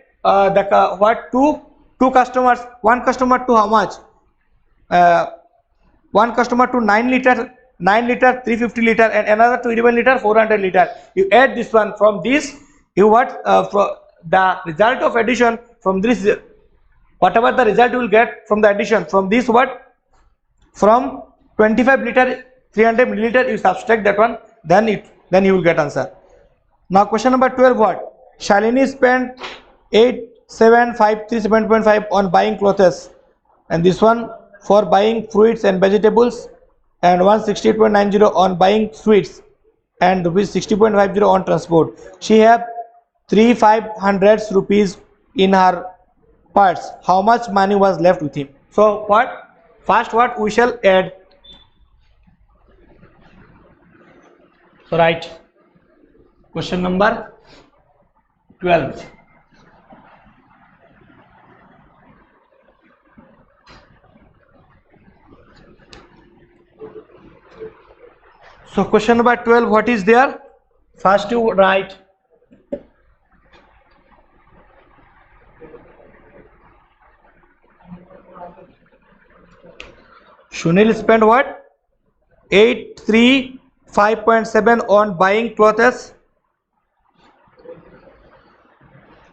two customers. One customer to how much? One customer to 9 liter 350 liter and another to 11 liter 400 liter. You add this one. From this you what? From the result of addition, from this, whatever the result you will get from the addition, from this what? From 25 liter 300 milliliter you subtract that one, then you will get answer. Now question number 12 what? Shalini spent 8753 on buying clothes, and this one for buying fruits and vegetables, and 168.90 on buying sweets, and rupees 60.50 on transport. She have 3500 rupees in her purse. How much money was left with him? So what? First what? We shall add. So right, question number 12. So question number 12, what is there? First you write Sunil spent what? 835.7 on buying clothes.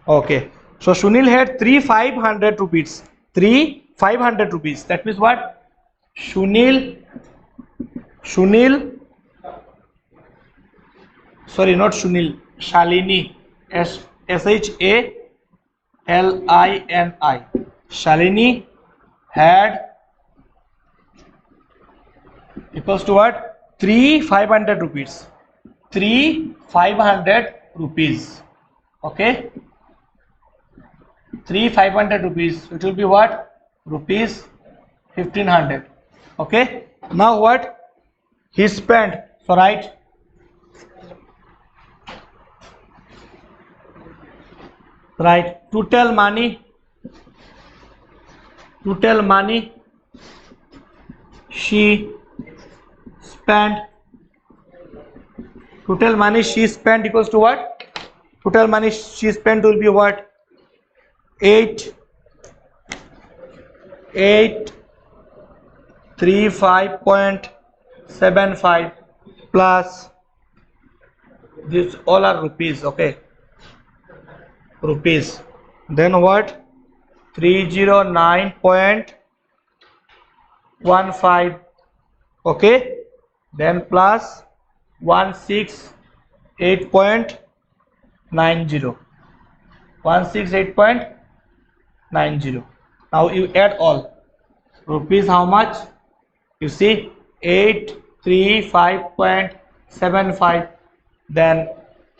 Okay, so Sunil had 3500 rupees. 3500 rupees. That means what? Sunil, sorry, not Sunil, Shalini, Shalini. Shalini had equals to what? 3500 rupees. 3500 rupees. Okay, 3500 rupees. It will be what? Rupees 1500. Okay, now what? He spent. So right, total money she spent. Total money she spent equals to what? Total money she spent will be what? 835.75 plus this, all are rupees. Okay, rupees. Then what? 309.15. Okay, then plus 168.90. 168.90. Now you add all. Rupees how much? You see 835.75, then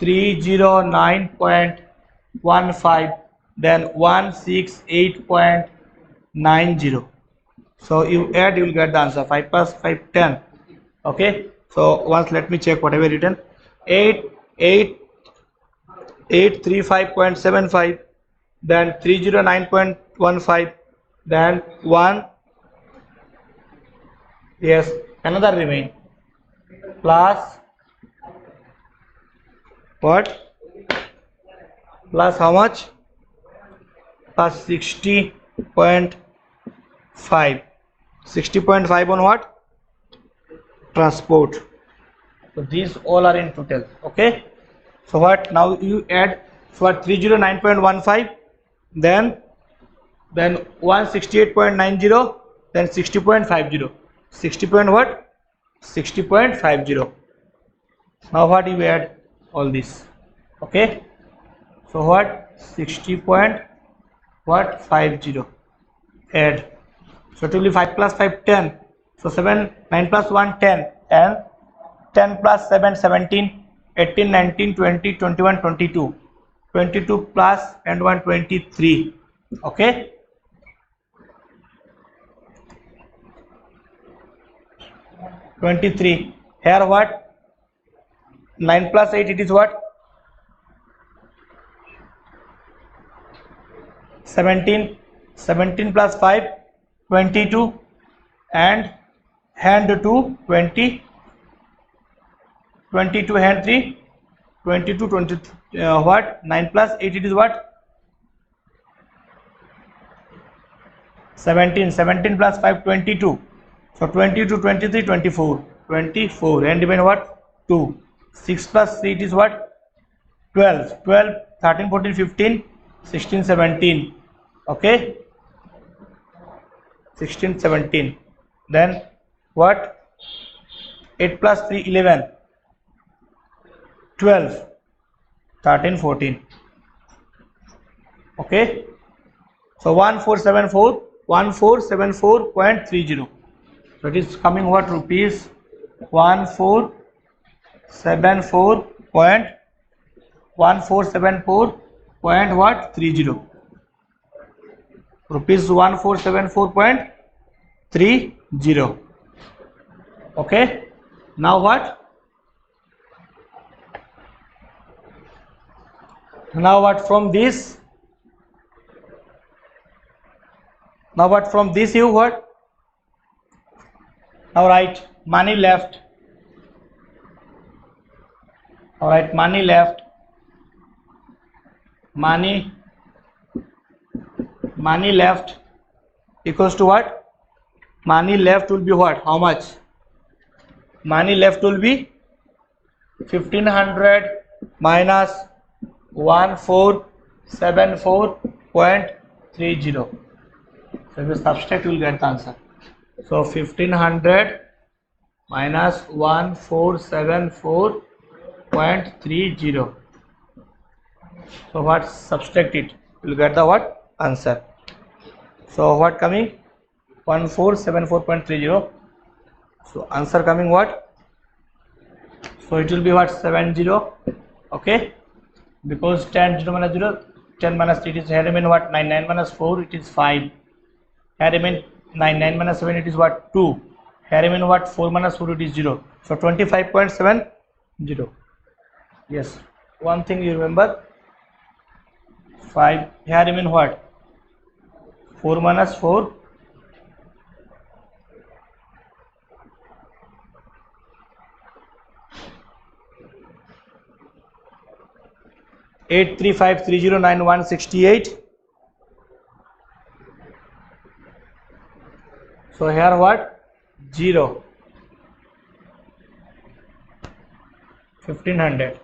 309.15, then 168.90. So you add, you will get the answer. 5 plus 5, 10. Okay, so once let me check whatever written. 835.75, then 309.15, then 1, yes, another remain, plus what? Plus how much? Plus 60.5. 60.5 on what? Transport. So these all are in total. Okay. So what now you add? So what 309.15, then 168.90, then 60.50. 60 point what? 60.50. Now what you add all this? Okay. So what 60.50 add. So it will be 5 plus 5 10. So 7 9 plus 1 10, and 10 plus 7 17, 18 19 20 21 22, 22 plus and 1 23. Okay. (23). Here what? 9 plus 8, it is what? 17. 17 plus 5, 22, and hand 2 20, 22 hand 3, 22 20. What? 9 plus 8, it is what? 17. 17 plus 5, 22. So 22 23 24, 24, and even what? 2. 6 plus 3, it is what? 12. 12 13 14 15 16 17. Okay, 16 17. Then what? 8 plus 3 11, 12 13 14. Okay. So 1474.30. So it is coming what? Rupees 1474.30. Rupees 1474.30. Okay. Now what? Now what from this? Now what from this you what? Now write money left. All right, money left. Money left equals to what? Money left will be what? How much? Money left will be 1500 minus 1474.30. So if you subtract, you will get the answer. So 1500 minus 1474.30. So what? Subtract it, you will get the what? Answer. So what coming? 1474.30. So answer coming what? So it will be what? 70. Okay, because 10 0 minus 0, 10 minus 3, it is here remain what? 9. 9 minus 4, it is 5. Here remain 9. 9 minus 7, it is what? 2. Here remain what? 4 minus 4, it is 0. So 25.70. Yes, one thing you remember, 5. Here remain what? 4 minus 4, 835309168. So here what? 0. 1500.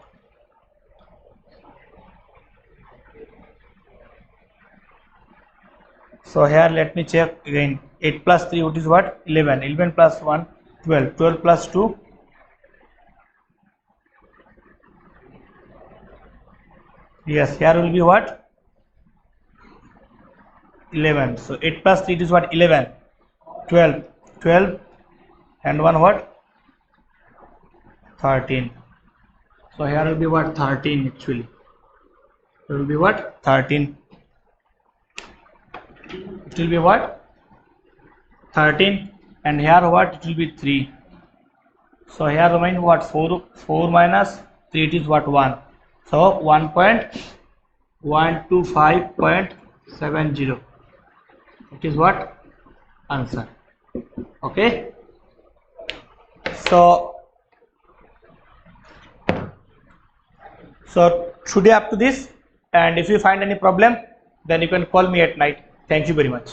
So here let me check again. 8 plus 3, what is what? 11. 11 plus 1, 12. 12 plus 2, yes, here will be what? 11. So 8 plus 3, it is what? 11. 12. 12 and 1 what? 13. So here will be what? 13 actually. It will be what? 13. It will be what? 13, and here what? It will be 3. So here remain what? 4 minus 3, it is what? 1. So 1.125.70. it is what? Answer. Okay, so today up to this, and if you find any problem, then you can call me at night. Thank you very much.